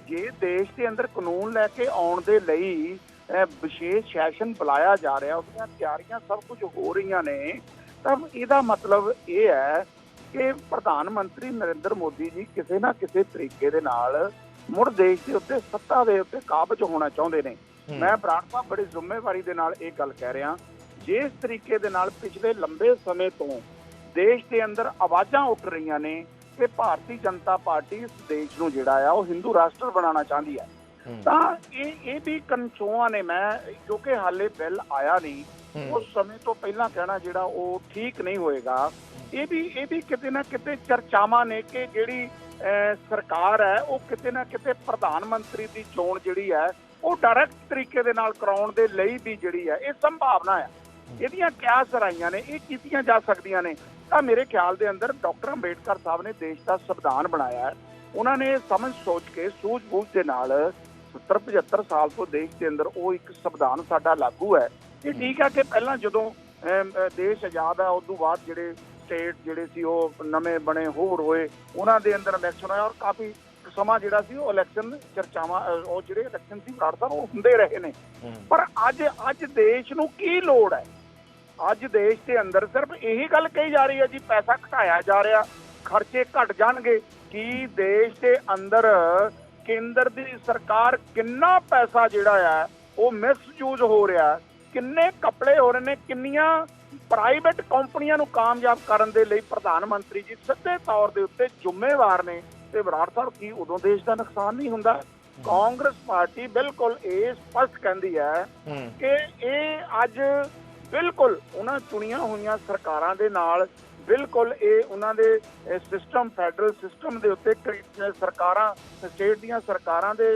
ਜੇ ਦੇਸ਼ ਦੇ ਅੰਦਰ ਕਾਨੂੰਨ ਲੈ ਕੇ ਆਉਣ ਦੇ ਲਈ ਵਿਸ਼ੇਸ਼ ਸੈਸ਼ਨ ਬੁਲਾਇਆ ਜਾ ਰਿਹਾ, ਉਹਦੀਆਂ ਤਿਆਰੀਆਂ ਸਭ ਕੁਝ ਹੋ ਰਹੀਆਂ ਨੇ, ਤਾਂ ਇਹਦਾ ਮਤਲਬ ਇਹ ਹੈ ਕਿ ਪ੍ਰਧਾਨ ਮੰਤਰੀ ਨਰਿੰਦਰ ਮੋਦੀ ਜੀ ਕਿਸੇ ਨਾ ਕਿਸੇ ਤਰੀਕੇ ਦੇ ਨਾਲ ਮੁੜ ਦੇਸ਼ ਦੇ ਉੱਤੇ ਸੱਤਾ ਦੇ ਉੱਤੇ ਕਾਬਜ਼ ਹੋਣਾ ਚਾਹੁੰਦੇ ਨੇ। ਮੈਂ ਬਰਾੜ ਸਾਹਿਬ ਬੜੀ ਜ਼ਿੰਮੇਵਾਰੀ ਦੇ ਨਾਲ ਇਹ ਗੱਲ ਕਹਿ ਰਿਹਾ, ਜਿਸ ਤਰੀਕੇ ਦੇ ਨਾਲ ਪਿਛਲੇ ਲੰਬੇ ਸਮੇਂ ਤੋਂ ਦੇਸ਼ ਦੇ ਅੰਦਰ ਆਵਾਜ਼ਾਂ ਉੱਠ ਰਹੀਆਂ ਨੇ ਕਿ ਭਾਰਤੀ ਜਨਤਾ ਪਾਰਟੀ ਇਸ ਦੇਸ਼ ਨੂੰ ਜਿਹੜਾ ਆ ਉਹ ਹਿੰਦੂ ਰਾਸ਼ਟਰ ਬਣਾਉਣਾ ਚਾਹੁੰਦੀ ਹੈ, ਤਾਂ ਇਹ ਵੀ ਕੰਚੋਆਂ ਨੇ। ਮੈਂ ਕਿਉਂਕਿ ਹਾਲੇ ਬਿੱਲ ਆਇਆ ਨਹੀਂ, ਉਸ ਸਮੇਂ ਤੋਂ ਪਹਿਲਾਂ ਕਹਿਣਾ ਜਿਹੜਾ ਉਹ ਠੀਕ ਨਹੀਂ ਹੋਏਗਾ। ਇਹ ਵੀ ਕਿਤੇ ਨਾ ਕਿਤੇ ਚਰਚਾਵਾਂ ਨੇ ਕਿ ਜਿਹੜੀ ਸਰਕਾਰ ਹੈ ਉਹ ਕਿਤੇ ਨਾ ਕਿਤੇ ਪ੍ਰਧਾਨ ਮੰਤਰੀ ਦੀ ਚੋਣ ਜਿਹੜੀ ਹੈ ਉਹ ਡਾਇਰੈਕਟ ਤਰੀਕੇ ਦੇ ਨਾਲ ਕਰਾਉਣ ਦੇ ਲਈ ਵੀ ਜਿਹੜੀ ਹੈ ਇਹ ਸੰਭਾਵਨਾ ਹੈ। ਇਹਦੀਆਂ ਕਿਆ ਸਰਾਈਆਂ ਨੇ, ਇਹ ਕੀਤੀਆਂ ਜਾ ਸਕਦੀਆਂ ਨੇ। ਤਾਂ ਮੇਰੇ ਖਿਆਲ ਦੇ ਅੰਦਰ ਡਾਕਟਰ ਅੰਬੇਡਕਰ ਸਾਹਿਬ ਨੇ ਦੇਸ਼ ਦਾ ਸੰਵਿਧਾਨ ਬਣਾਇਆ ਹੈ, ਉਹਨਾਂ ਨੇ ਸਮਝ ਸੋਚ ਕੇ ਸੂਝ-ਬੂਝ ਦੇ ਨਾਲ 70-75 ਸਾਲ ਤੋਂ ਦੇਸ਼ ਦੇ ਅੰਦਰ ਉਹ ਇੱਕ ਸੰਵਿਧਾਨ ਸਾਡਾ ਲਾਗੂ ਹੈ। ਇਹ ਠੀਕ ਹੈ ਕਿ ਪਹਿਲਾਂ ਜਦੋਂ ਦੇਸ਼ ਆਜ਼ਾਦ ਆ ਉਸ ਤੋਂ ਬਾਅਦ ਜਿਹੜੇ ਸਟੇਟ ਜਿਹੜੇ ਸੀ ਉਹ ਨਵੇਂ ਬਣੇ ਹੋਰ ਹੋਏ, ਉਹਨਾਂ ਦੇ ਅੰਦਰ ਇਲੈਕਸ਼ਨ ਹੋਇਆ, ਔਰ ਕਾਫੀ ਸਮਾਂ ਜਿਹੜਾ ਸੀ ਉਹ ਇਲੈਕਸ਼ਨ ਚਰਚਾਵਾਂ ਉਹ ਜਿਹੜੇ ਇਲੈਕਸ਼ਨ ਸੀ ਬਰਾੜ ਸਾਹਿਬ ਉਹ ਹੁੰਦੇ ਰਹੇ ਨੇ। ਪਰ ਅੱਜ ਦੇਸ਼ ਨੂੰ ਕੀ ਲੋੜ ਹੈ? ਅੱਜ ਦੇਸ਼ ਦੇ ਅੰਦਰ ਸਿਰਫ ਇਹੀ ਗੱਲ ਕਹੀ ਜਾ ਰਹੀ ਹੈ ਜੀ ਪੈਸਾ ਘਟਾਇਆ ਜਾ ਰਿਹਾ, ਖਰਚੇ ਘਟ ਜਾਣਗੇ। ਕੀ ਦੇਸ਼ ਦੇ ਅੰਦਰ ਕੇਂਦਰ ਦੀ ਸਰਕਾਰ ਕਿੰਨਾ ਪੈਸਾ ਜਿਹੜਾ ਆ ਉਹ ਮਿਸਯੂਜ਼ ਹੋ ਰਿਹਾ, ਕਿੰਨੇ ਕੱਪੜੇ ਹੋ ਰਹੇ ਨੇ, ਕਿੰਨੀਆਂ ਪ੍ਰਾਈਵੇਟ ਕੰਪਨੀਆਂ ਨੂੰ ਕਾਮਯਾਬ ਕਰਨ ਦੇ ਲਈ ਪ੍ਰਧਾਨ ਮੰਤਰੀ ਜੀ ਸਿੱਧੇ ਤੌਰ ਦੇ ਉੱਤੇ ਜ਼ਿੰਮੇਵਾਰ ਨੇ। ਤੇ ਬਰਾੜ ਸਾਹਿਬ ਕੀ ਉਦੋਂ ਦੇਸ਼ ਦਾ ਨੁਕਸਾਨ ਨਹੀਂ ਹੁੰਦਾ? ਕਾਂਗਰਸ ਪਾਰਟੀ ਬਿਲਕੁਲ ਇਹ ਸਪਸ਼ਟ ਕਹਿੰਦੀ ਹੈ ਕਿ ਇਹ ਅੱਜ ਬਿਲਕੁਲ ਉਹਨਾਂ ਚੁਣੀਆਂ ਹੋਈਆਂ ਸਰਕਾਰਾਂ ਦੇ ਨਾਲ ਬਿਲਕੁਲ ਇਹ ਉਹਨਾਂ ਦੇ ਸਿਸਟਮ ਫੈਡਰਲ ਸਿਸਟਮ ਦੇ ਉੱਤੇ ਸਰਕਾਰਾਂ ਸਟੇਟ ਦੀਆਂ ਸਰਕਾਰਾਂ ਦੇ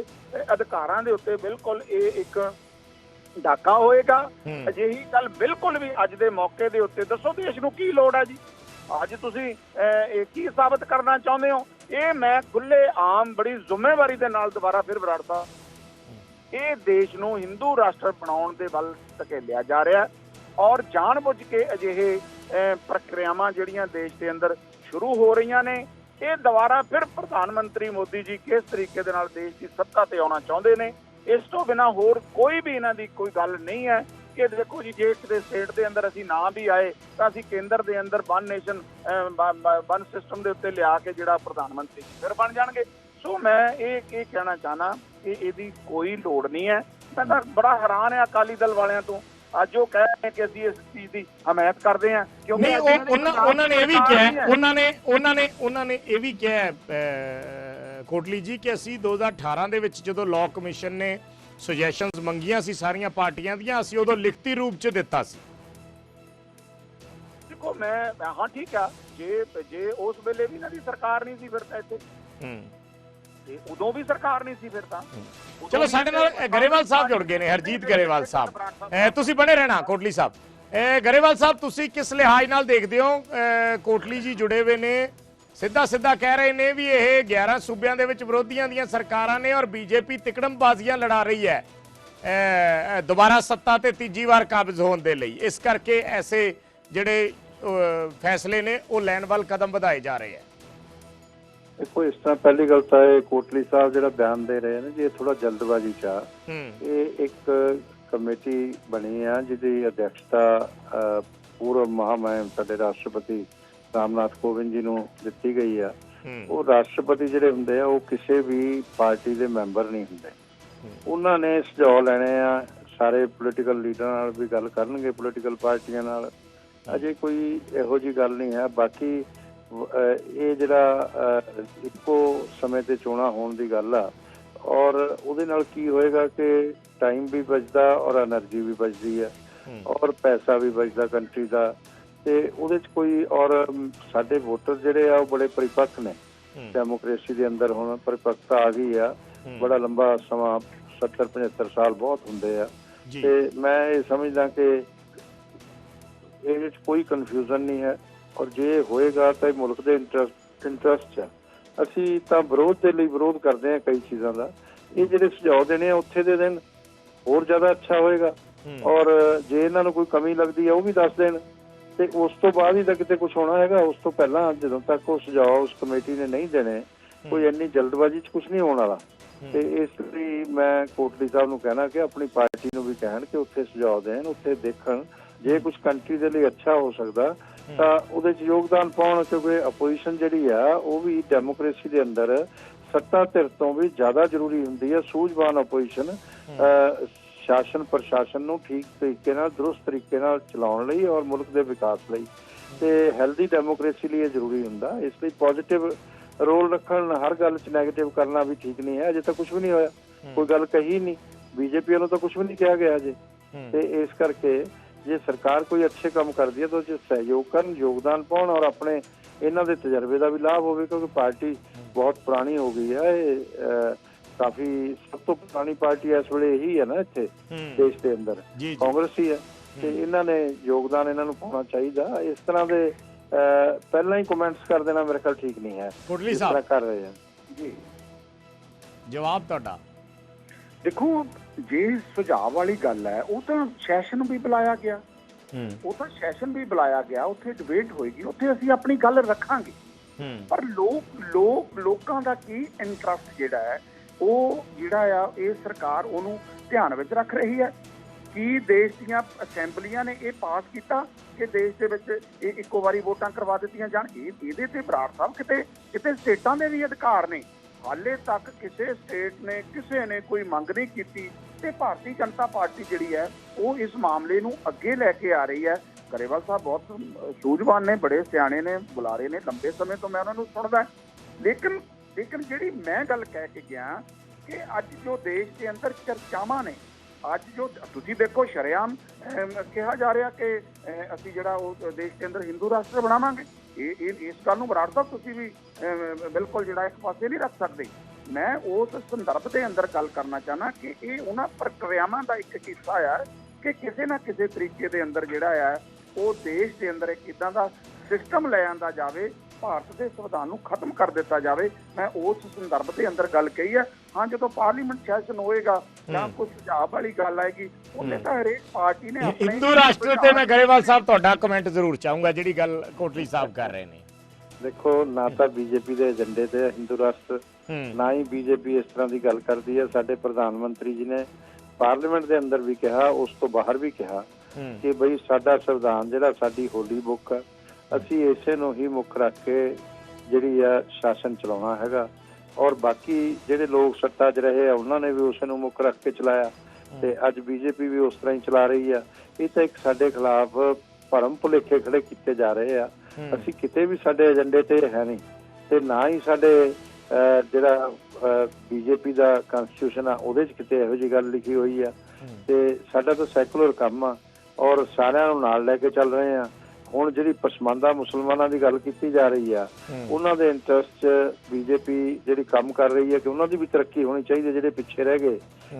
ਅਧਿਕਾਰਾਂ ਦੇ ਉੱਤੇ ਬਿਲਕੁਲ ਇਹ ਇੱਕ ਡਾਕਾ ਹੋਏਗਾ। ਅਜਿਹੀ ਗੱਲ ਬਿਲਕੁਲ ਵੀ ਅੱਜ ਦੇ ਮੌਕੇ ਦੇ ਉੱਤੇ ਦੱਸੋ ਦੇਸ਼ ਨੂੰ ਕੀ ਲੋੜ ਹੈ ਜੀ? ਅੱਜ ਤੁਸੀਂ ਇਹ ਕੀ ਸਾਬਤ ਕਰਨਾ ਚਾਹੁੰਦੇ ਹੋ? ਇਹ ਮੈਂ ਖੁੱਲੇ ਆਮ ਬੜੀ ਜ਼ਿੰਮੇਵਾਰੀ ਦੇ ਨਾਲ ਦੁਬਾਰਾ ਫਿਰ ਬਰਾੜ ਸਾਹਿਬ, ਇਹ ਦੇਸ਼ ਨੂੰ ਹਿੰਦੂ ਰਾਸ਼ਟਰ ਬਣਾਉਣ ਦੇ ਵੱਲ ਧਕੇਲਿਆ ਜਾ ਰਿਹਾ, ਔਰ ਜਾਣਬੁੱਝ ਕੇ ਅਜਿਹੇ ਪ੍ਰਕਿਰਿਆਵਾਂ ਜਿਹੜੀਆਂ ਦੇਸ਼ ਦੇ ਅੰਦਰ ਸ਼ੁਰੂ ਹੋ ਰਹੀਆਂ ਨੇ, ਇਹ ਦੁਬਾਰਾ ਫਿਰ ਪ੍ਰਧਾਨ ਮੰਤਰੀ ਮੋਦੀ ਜੀ ਕਿਸ ਤਰੀਕੇ ਦੇ ਨਾਲ ਦੇਸ਼ ਦੀ ਸੱਤਾ ਤੇ ਆਉਣਾ ਚਾਹੁੰਦੇ ਨੇ। ਇਸ ਤੋਂ ਬਿਨਾਂ ਹੋਰ ਕੋਈ ਵੀ ਇਹਨਾਂ ਦੀ ਕੋਈ ਗੱਲ ਨਹੀਂ ਹੈ ਕਿ ਦੇਖੋ ਜੀ, ਜੇ ਕਿਤੇ ਸਟੇਟ ਦੇ ਅੰਦਰ ਅਸੀਂ ਨਾ ਵੀ ਆਏ ਤਾਂ ਅਸੀਂ ਕੇਂਦਰ ਦੇ ਅੰਦਰ ਵਨ ਨੇਸ਼ਨ ਵਨ ਸਿਸਟਮ ਦੇ ਉੱਤੇ ਲਿਆ ਕੇ ਜਿਹੜਾ ਪ੍ਰਧਾਨ ਮੰਤਰੀ ਫਿਰ ਬਣ ਜਾਣਗੇ। ਸੋ ਮੈਂ ਇਹ ਕਹਿਣਾ ਚਾਹਨਾ ਕਿ ਇਹਦੀ ਕੋਈ ਲੋੜ ਨਹੀਂ ਹੈ। ਮੈਂ ਤਾਂ ਬੜਾ ਹੈਰਾਨ ਆ ਅਕਾਲੀ ਦਲ ਵਾਲਿਆਂ ਤੋਂ, ਅੱਜ ਉਹ ਕਹਿ ਰਹੇ ਕਿ ਅਸੀਂ ਇਸ ਚੀਜ਼ ਦੀ ਹਮਾਇਤ ਕਰਦੇ ਹਾਂ ਕਿਉਂਕਿ ਉਹਨਾਂ ਨੇ ਇਹ ਵੀ ਕਿਹਾ, ਉਹਨਾਂ ਨੇ ਇਹ ਵੀ ਕਿਹਾ ਕੋਟਲੀ ਜੀ ਕਿ ਅਸੀਂ 2018 ਦੇ ਵਿੱਚ ਜਦੋਂ ਲਾਅ ਕਮਿਸ਼ਨ ਨੇ ਸੁਜੈਸ਼ਨਸ ਮੰਗੀਆਂ ਸੀ ਸਾਰੀਆਂ ਪਾਰਟੀਆਂ ਦੀਆਂ, ਅਸੀਂ ਉਦੋਂ ਲਿਖਤੀ ਰੂਪ 'ਚ ਦਿੱਤਾ ਸੀ। ਦੇਖੋ ਮੈਂ ਹਾਂ ਠੀਕ ਆ, ਜੇ ਉਸ ਵੇਲੇ ਵੀ ਇਹਨਾਂ ਦੀ ਸਰਕਾਰ ਨਹੀਂ ਸੀ ਫਿਰ ਤਾਂ ਇੱਥੇ ਤੇ ਉਦੋਂ ਵੀ ਸਰਕਾਰ ਨਹੀਂ ਸੀ ਫਿਰ ਤਾਂ। ਚਲੋ ਸਾਡੇ ਨਾਲ ਗਰੇਵਾਲ ਸਾਹਿਬ ਜੁੜ ਗਏ ਨੇ, ਹਰਜੀਤ ਗਰੇਵਾਲ ਸਾਹਿਬ, ਤੁਸੀਂ ਬਣੇ ਰਹਿਣਾ ਕੋਟਲੀ ਸਾਹਿਬ। ਗਰੇਵਾਲ ਸਾਹਿਬ, ਤੁਸੀਂ ਕਿਸ ਲਿਹਾਜ਼ ਨਾਲ ਦੇਖਦੇ ਹੋ? ਕੋਟਲੀ ਜੀ ਜੁੜੇ ਹੋਏ ਨੇ, ਸਿੱਧਾ ਕਹਿ ਰਹੇ ਨੇ ਵੀ ਇਹ 11 ਸੂਬਿਆਂ ਦੇ ਵਿੱਚ ਵਿਰੋਧੀਆਂ ਦੀਆਂ ਸਰਕਾਰਾਂ ਨੇ ਔਰ ਬੀਜੇਪੀ ਤਿਕੜਮਬਾਜ਼ੀਆਂ ਲੜਾ ਰਹੀ ਹੈ ਦੁਬਾਰਾ ਸੱਤਾ ਤੇ ਤੀਜੀ ਵਾਰ ਕਾਬਜ਼ ਹੋਣ ਦੇ ਲਈ, ਇਸ ਕਰਕੇ ਐਸੇ ਜਿਹੜੇ ਫੈਸਲੇ ਨੇ ਉਹ ਲੈਣ ਵੱਲ ਕਦਮ ਵਧਾਏ ਜਾ ਰਹੇ ਹੈ। ਦੇਖੋ, ਇਸ ਤਰ੍ਹਾਂ ਪਹਿਲੀ ਗੱਲ ਤਾਂ ਇਹ ਕੋਟਲੀ ਸਾਹਿਬ ਜਿਹੜਾ ਬਿਆਨ ਦੇ ਰਹੇ ਨੇ ਜੀ, ਇਹ ਥੋੜਾ ਜਲਦਬਾਜ਼ੀ ਚ ਆ। ਇਹ ਇੱਕ ਕਮੇਟੀ ਬਣੀ ਆ ਜਿਹਦੀ ਅਧਿਕਸ਼ਤਾ ਪੂਰਵ ਮਹਾਮਹਿਮ ਸਾਡੇ ਰਾਸ਼ਟਰਪਤੀ ਰਾਮਨਾਥ ਕੋਵਿੰਦ ਜੀ ਨੂੰ ਦਿੱਤੀ ਗਈ ਆ। ਉਹ ਰਾਸ਼ਟਰਪਤੀ ਜਿਹੜੇ ਹੁੰਦੇ ਆ ਉਹ ਕਿਸੇ ਵੀ ਪਾਰਟੀ ਦੇ ਮੈਂਬਰ ਨਹੀਂ ਹੁੰਦੇ। ਉਹਨਾਂ ਨੇ ਸੁਝਾਅ ਲੈਣੇ ਆ, ਸਾਰੇ ਪੋਲੀਟੀਕਲ ਲੀਡਰਾਂ ਨਾਲ ਵੀ ਗੱਲ ਕਰਨਗੇ, ਪੋਲੀਟੀਕਲ ਪਾਰਟੀਆਂ ਨਾਲ। ਅਜੇ ਕੋਈ ਇਹੋ ਜਿਹੀ ਗੱਲ ਨਹੀਂ ਹੈ। ਬਾਕੀ ਇਹ ਜਿਹੜਾ ਇੱਕੋ ਸਮੇਂ ਤੇ ਚੋਣਾਂ ਹੋਣ ਦੀ ਗੱਲ ਆ, ਔਰ ਉਹਦੇ ਨਾਲ ਕੀ ਹੋਏਗਾ ਕਿ ਟਾਈਮ ਵੀ ਬਚਦਾ ਔਰ ਐਨਰਜੀ ਵੀ ਬਚਦੀ ਹੈ ਔਰ ਪੈਸਾ ਵੀ ਬਚਦਾ ਕੰਟਰੀ ਦਾ। ਤੇ ਉਹਦੇ ਚ ਕੋਈ, ਔਰ ਸਾਡੇ ਵੋਟਰ ਜਿਹੜੇ ਆ ਉਹ ਬੜੇ ਪਰਿਪੱਕ ਨੇ, ਡੈਮੋਕ੍ਰੇਸੀ ਦੇ ਅੰਦਰ ਹੁਣ ਪਰਿਪੱਕਤਾ ਆ ਗਈ ਆ। ਬੜਾ ਲੰਬਾ ਸਮਾਂ 70-75 ਸਾਲ ਬਹੁਤ ਹੁੰਦੇ ਆ। ਤੇ ਮੈਂ ਇਹ ਸਮਝਦਾ ਕਿ ਇਹਦੇ ਚ ਕੋਈ ਕਨਫਿਊਜ਼ਨ ਨਹੀਂ ਹੈ, ਔਰ ਜੇ ਹੋਏਗਾ ਤਾਂ ਇਹ ਮੁਲਕ ਦੇ ਇੰਟਰਸਟ 'ਚ। ਅਸੀਂ ਤਾਂ ਵਿਰੋਧ ਦੇ ਲਈ ਵਿਰੋਧ ਕਰਦੇ ਹਾਂ ਕਈ ਚੀਜ਼ਾਂ ਦਾ। ਇਹ ਜਿਹੜੇ ਸੁਝਾਅ ਦੇਣੇ ਆ ਉੱਥੇ ਦੇ ਦੇਣ, ਹੋਰ ਜ਼ਿਆਦਾ ਅੱਛਾ ਹੋਏਗਾ। ਔਰ ਜੇ ਇਹਨਾਂ ਨੂੰ ਕੋਈ ਕਮੀ ਲੱਗਦੀ ਹੈ ਉਹ ਵੀ ਦੱਸ ਦੇਣ, ਤੇ ਉਸ ਤੋਂ ਬਾਅਦ ਹੀ ਤਾਂ ਕਿਤੇ ਕੁਝ ਹੋਣਾ ਹੈਗਾ। ਉਸ ਤੋਂ ਪਹਿਲਾਂ ਜਦੋਂ ਤੱਕ ਉਹ ਸੁਝਾਅ ਉਸ ਕਮੇਟੀ ਨੇ ਨਹੀਂ ਦੇਣੇ, ਕੋਈ ਇੰਨੀ ਜਲਦਬਾਜ਼ੀ 'ਚ ਕੁਝ ਨਹੀਂ ਹੋਣ ਵਾਲਾ। ਤੇ ਇਸ ਲਈ ਮੈਂ ਕੋਟਲੀ ਸਾਹਿਬ ਨੂੰ ਕਹਿਣਾ ਕਿ ਆਪਣੀ ਪਾਰਟੀ ਨੂੰ ਵੀ ਕਹਿਣ ਕਿ ਉੱਥੇ ਸੁਝਾਅ ਦੇਣ, ਉੱਥੇ ਦੇਖਣ, ਜੇ ਕੁਝ ਕੰਟਰੀ ਦੇ ਲਈ ਅੱਛਾ ਹੋ ਸਕਦਾ ਤਾਂ ਉਹਦੇ 'ਚ ਯੋਗਦਾਨ ਪਾਉਣ। ਕਿਉਂਕਿ ਆਪੋਜੀਸ਼ਨ ਜਿਹੜੀ ਆ ਉਹ ਵੀ ਡੈਮੋਕ੍ਰੇਸੀ ਦੇ ਅੰਦਰ ਸੱਤਾ ਧਿਰ ਤੋਂ ਵੀ ਜ਼ਿਆਦਾ ਜ਼ਰੂਰੀ ਹੁੰਦੀ ਹੈ। ਸੂਝਵਾਨ ਆਪੋਜੀਸ਼ਨ ਸ਼ਾਸਨ ਪ੍ਰਸ਼ਾਸਨ ਨੂੰ ਠੀਕ ਤਰੀਕੇ ਨਾਲ, ਦਰੁਸਤ ਤਰੀਕੇ ਨਾਲ ਚਲਾਉਣ ਲਈ ਔਰ ਮੁਲਕ ਦੇ ਵਿਕਾਸ ਲਈ ਤੇ ਹੈਲਦੀ ਡੈਮੋਕ੍ਰੇਸੀ ਲਈ ਇਹ ਜ਼ਰੂਰੀ ਹੁੰਦਾ। ਇਸ ਲਈ ਪੋਜ਼ਿਟਿਵ ਰੋਲ ਰੱਖਣ, ਹਰ ਗੱਲ 'ਚ ਨੈਗੇਟਿਵ ਕਰਨਾ ਵੀ ਠੀਕ ਨਹੀਂ ਹੈ। ਅਜੇ ਤਾਂ ਕੁਝ ਵੀ ਨਹੀਂ ਹੋਇਆ, ਕੋਈ ਗੱਲ ਕਹੀ ਨਹੀਂ, ਬੀਜੇਪੀ ਵੱਲੋਂ ਤਾਂ ਕੁਝ ਵੀ ਨਹੀਂ ਕਿਹਾ ਗਿਆ ਅਜੇ। ਤੇ ਇਸ ਕਰਕੇ ਜੇ ਸਰਕਾਰ ਕੋਈ ਅੱਛੇ ਕੰਮ ਕਰਦੀ ਹੈ ਤਾਂ ਉਹ 'ਚ ਸਹਿਯੋਗ ਕਰਨ, ਯੋਗਦਾਨ ਪਾਉਣ ਔਰ ਆਪਣੇ ਇਹਨਾਂ ਦੇ ਤਜਰਬੇ ਦਾ ਵੀ ਲਾਭ ਹੋਵੇ। ਕਿਉਂਕਿ ਪਾਰਟੀ ਬਹੁਤ ਪੁਰਾਣੀ ਹੋ ਗਈ ਹੈ। ਇਹ ਕਾਫੀ ਸਭ ਤੋਂ ਪੁਰਾਣੀ ਪਾਰਟੀ ਇਸ ਵੇਲੇ ਇਹੀ ਹੈ ਨਾ ਇੱਥੇ ਦੇਸ਼ ਦੇ ਅੰਦਰ, ਕਾਂਗਰਸ ਹੀ ਹੈ। ਤੇ ਇਹਨਾਂ ਨੇ ਯੋਗਦਾਨ ਇਹਨਾਂ ਨੂੰ ਪਾਉਣਾ ਚਾਹੀਦਾ। ਇਸ ਤਰ੍ਹਾਂ ਦੇ ਪਹਿਲਾਂ ਹੀ ਕਮੈਂਟਸ ਕਰ ਦੇਣਾ ਮੇਰੇ ਖਿਆਲ ਠੀਕ ਨਹੀਂ ਹੈ। ਕੋਟਲੀ ਸਾਹਿਬ ਕਰ ਰਹੇ ਹਨ ਜੀ, ਜਵਾਬ ਤੁਹਾਡਾ। ਦੇਖੋ, ਜੇ ਸੁਝਾਅ ਵਾਲੀ ਗੱਲ ਹੈ ਉਹ ਤਾਂ ਸੈਸ਼ਨ ਵੀ ਬੁਲਾਇਆ ਗਿਆ, ਉੱਥੇ ਡਿਬੇਟ ਹੋਏਗੀ, ਉੱਥੇ ਅਸੀਂ ਆਪਣੀ ਗੱਲ ਰੱਖਾਂਗੇ। ਪਰ ਲੋਕਾਂ ਦਾ ਕੀ ਇੰਟਰਸਟ ਜਿਹੜਾ ਹੈ ਉਹ ਜਿਹੜਾ ਆ ਇਹ ਸਰਕਾਰ ਉਹਨੂੰ ਧਿਆਨ ਵਿੱਚ ਰੱਖ ਰਹੀ ਹੈ। ਕੀ ਦੇਸ਼ ਦੀਆਂ ਅਸੈਂਬਲੀਆਂ ਨੇ ਇਹ ਪਾਸ ਕੀਤਾ ਕਿ ਦੇਸ਼ ਦੇ ਵਿੱਚ ਇਹ ਇੱਕੋ ਵਾਰੀ ਵੋਟਾਂ ਕਰਵਾ ਦਿੱਤੀਆਂ ਜਾਣ? ਇਹਦੇ ਤੇ ਬਰਾੜ ਸਾਹਿਬ ਕਿਤੇ ਸਟੇਟਾਂ ਦੇ ਵੀ ਅਧਿਕਾਰ ਨੇ। ਹਾਲੇ ਤੱਕ ਕਿਸੇ ਸਟੇਟ ਨੇ ਕਿਸੇ ਨੇ ਕੋਈ ਮੰਗ ਨਹੀਂ ਕੀਤੀ ਤੇ ਭਾਰਤੀ ਜਨਤਾ ਪਾਰਟੀ ਜਿਹੜੀ ਹੈ ਉਹ ਇਸ ਮਾਮਲੇ ਨੂੰ ਅੱਗੇ ਲੈ ਕੇ ਆ ਰਹੀ ਹੈ। ਗਰੇਵਾਲ ਸਾਹਿਬ ਬਹੁਤ ਸੂਝਵਾਨ ਨੇ, ਬੜੇ ਸਿਆਣੇ ਨੇ, ਬੁਲਾਰੇ ਨੇ, ਲੰਬੇ ਸਮੇਂ ਤੋਂ ਮੈਂ ਉਹਨਾਂ ਨੂੰ ਸੁਣਦਾ। ਲੇਕਿਨ ਜਿਹੜੀ ਮੈਂ ਗੱਲ ਕਹਿ ਕੇ ਗਿਆ ਕਿ ਅੱਜ ਜੋ ਦੇਸ਼ ਦੇ ਅੰਦਰ ਚਰਚਾਵਾਂ ਨੇ, ਅੱਜ ਜੋ ਤੁਸੀਂ ਦੇਖੋ ਸ਼ਰੇਆਮ ਕਿਹਾ ਜਾ ਰਿਹਾ ਕਿ ਅਸੀਂ ਜਿਹੜਾ ਉਹ ਦੇਸ਼ ਦੇ ਅੰਦਰ ਹਿੰਦੂ ਰਾਸ਼ਟਰ ਬਣਾਵਾਂਗੇ। ਇਸ ਗੱਲ ਨੂੰ ਬਰਾੜ ਸਾਹਿਬ ਤੁਸੀਂ ਵੀ ਬਿਲਕੁਲ ਜਿਹੜਾ ਇੱਕ ਪਾਸੇ ਨਹੀਂ ਰੱਖ ਸਕਦੇ। ਮੈਂ ਉਸ ਸੰਦਰਭ ਦੇ ਅੰਦਰ ਗੱਲ ਕਰਨਾ ਚਾਹੁੰਦਾ ਕਿ ਇਹ ਉਹਨਾਂ ਪ੍ਰਕਿਰਿਆਵਾਂ ਦਾ ਇੱਕ ਹਿੱਸਾ ਆ ਕਿ ਕਿਸੇ ਨਾ ਕਿਸੇ ਤਰੀਕੇ ਦੇ ਅੰਦਰ ਜਿਹੜਾ ਆ ਉਹ ਦੇਸ਼ ਦੇ ਅੰਦਰ ਇੱਕ ਇੱਦਾਂ ਦਾ ਸਿਸਟਮ ਲੈ ਆਂਦਾ ਜਾਵੇ, ਭਾਰਤ ਦੇ ਸੰਵਿਧਾਨ ਨੂੰ ਖਤਮ ਕਰ ਦਿੱਤਾ ਜਾਵੇ। ਮੈਂ ਉਸ ਸੰਦਰਭ ਦੇ ਅੰਦਰ ਗੱਲ ਕਹੀ ਹੈ। ਹਾਂ, ਜਦੋਂ ਪਾਰਲੀਮੈਂਟ ਸੈਸ਼ਨ ਹੋਏਗਾ ਜਾਂ ਕੋਈ ਸੁਝਾਅ ਵਾਲੀ ਗੱਲ ਆਏਗੀ ਉਹਨੇ ਤਾਂ ਹਰੇਕ ਪਾਰਟੀ ਨੇ ਹਿੰਦੂ ਰਾਸ਼ਟਰ ਤੇ ਮੈਂ ਗਰੇਵਾਲ ਸਾਹਿਬ ਤੁਹਾਡਾ ਕਮੈਂਟ ਜ਼ਰੂਰ ਚਾਹੂੰਗਾ ਜਿਹੜੀ ਗੱਲ ਕੋਟਲੀ ਸਾਹਿਬ ਕਰ ਰਹੇ ਨੇ। देखो ना तो बीजेपी के एजेंडे ते हिंदू राष्ट्र, ना ही बीजेपी इस तरह की गल करती है। साडे प्रधानमंत्री जी ने पार्लीमेंट के अंदर भी कहा, उस तो बाहर भी कहा कि बई साडा संविधान जिहड़ा साडी होली बुक है, असी इसे नूं ही मुख रख के जिहड़ी आ शासन चलाउणा हैगा। और बाकी जिहड़े लोग सत्ता 'च रहे उन्होंने भी उस नूं मुख रख के चलाया ते अज बीजेपी भी उस तरह ही चला रही है। ये तो एक साडे खिलाफ भरम भुलेखे खड़े किए जा रहे हैं। ਅਸੀਂ ਕਿਤੇ ਵੀ ਸਾਡੇ ਏਜੰਡੇ ਤੇ ਹੈ ਨਹੀਂ ਤੇ ਨਾ ਹੀ ਸਾਡੇ ਜਿਹੜਾ ਬੀਜੇਪੀ ਦਾ ਕਨਸਟੀਟਿਊਸ਼ਨ ਆ ਉਹਦੇ 'ਚ ਕਿਤੇ ਇਹੋ ਜਿਹੀ ਗੱਲ ਲਿਖੀ ਹੋਈ ਆ। ਤੇ ਸਾਡਾ ਤਾਂ ਸੈਕੂਲਰ ਕੰਮ ਆ ਔਰ ਸਾਰਿਆਂ ਨੂੰ ਨਾਲ ਲੈ ਕੇ ਚੱਲ ਰਹੇ ਆ। ਹੁਣ ਜਿਹੜੀ ਪਸਮੰਦਾ ਮੁਸਲਮਾਨਾਂ ਦੀ ਗੱਲ ਕੀਤੀ ਜਾ ਰਹੀ ਆ, ਉਹਨਾਂ ਦੇ ਇੰਟਰਸਟ 'ਚ ਬੀਜੇਪੀ ਜਿਹੜੀ ਕੰਮ ਕਰ ਰਹੀ ਹੈ ਕਿ ਉਹਨਾਂ ਦੀ ਵੀ ਤਰੱਕੀ ਹੋਣੀ ਚਾਹੀਦੀ। ਜਿਹੜੇ ਪਿੱਛੇ ਰਹਿ ਗਏ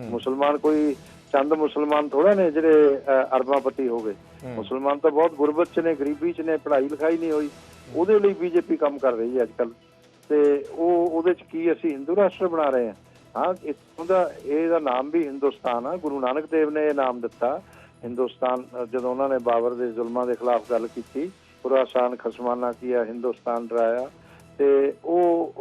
ਮੁਸਲਮਾਨ, ਕੋਈ ਚੰਦ ਮੁਸਲਮਾਨ ਥੋੜਾ ਨੇ ਜਿਹੜੇ ਅਰਬਾਂਪਤੀ ਹੋ ਗਏ। ਮੁਸਲਮਾਨ ਤਾਂ ਬਹੁਤ ਗੁਰਬਤ 'ਚ ਨੇ, ਗਰੀਬੀ 'ਚ ਨੇ, ਪੜ੍ਹਾਈ ਲਿਖਾਈ ਨਹੀਂ ਹੋਈ। ਉਹਦੇ ਲਈ ਬੀਜੇਪੀ ਕੰਮ ਕਰ ਰਹੀ ਹੈ ਅੱਜ ਕੱਲ੍ਹ। ਤੇ ਉਹਦੇ 'ਚ ਕੀ ਅਸੀਂ ਹਿੰਦੂ ਰਾਸ਼ਟਰ ਬਣਾ ਰਹੇ ਹਾਂ? ਹਾਂ, ਇੱਥੋਂ ਦਾ ਇਹਦਾ ਨਾਮ ਵੀ ਹਿੰਦੁਸਤਾਨ ਆ। ਗੁਰੂ ਨਾਨਕ ਦੇਵ ਨੇ ਇਹ ਨਾਮ ਦਿੱਤਾ ਹਿੰਦੁਸਤਾਨ। ਜਦੋਂ ਉਹਨਾਂ ਨੇ ਬਾਬਰ ਦੇ ਜ਼ੁਲਮਾਂ ਦੇ ਖਿਲਾਫ ਗੱਲ ਕੀਤੀ, ਖੁਰਾਸਾਨ ਖਸਮਾਨਾ ਕੀਆ, ਹਿੰਦੁਸਤਾਨ ਡਰਾਇਆ, ਤੇ ਉਹ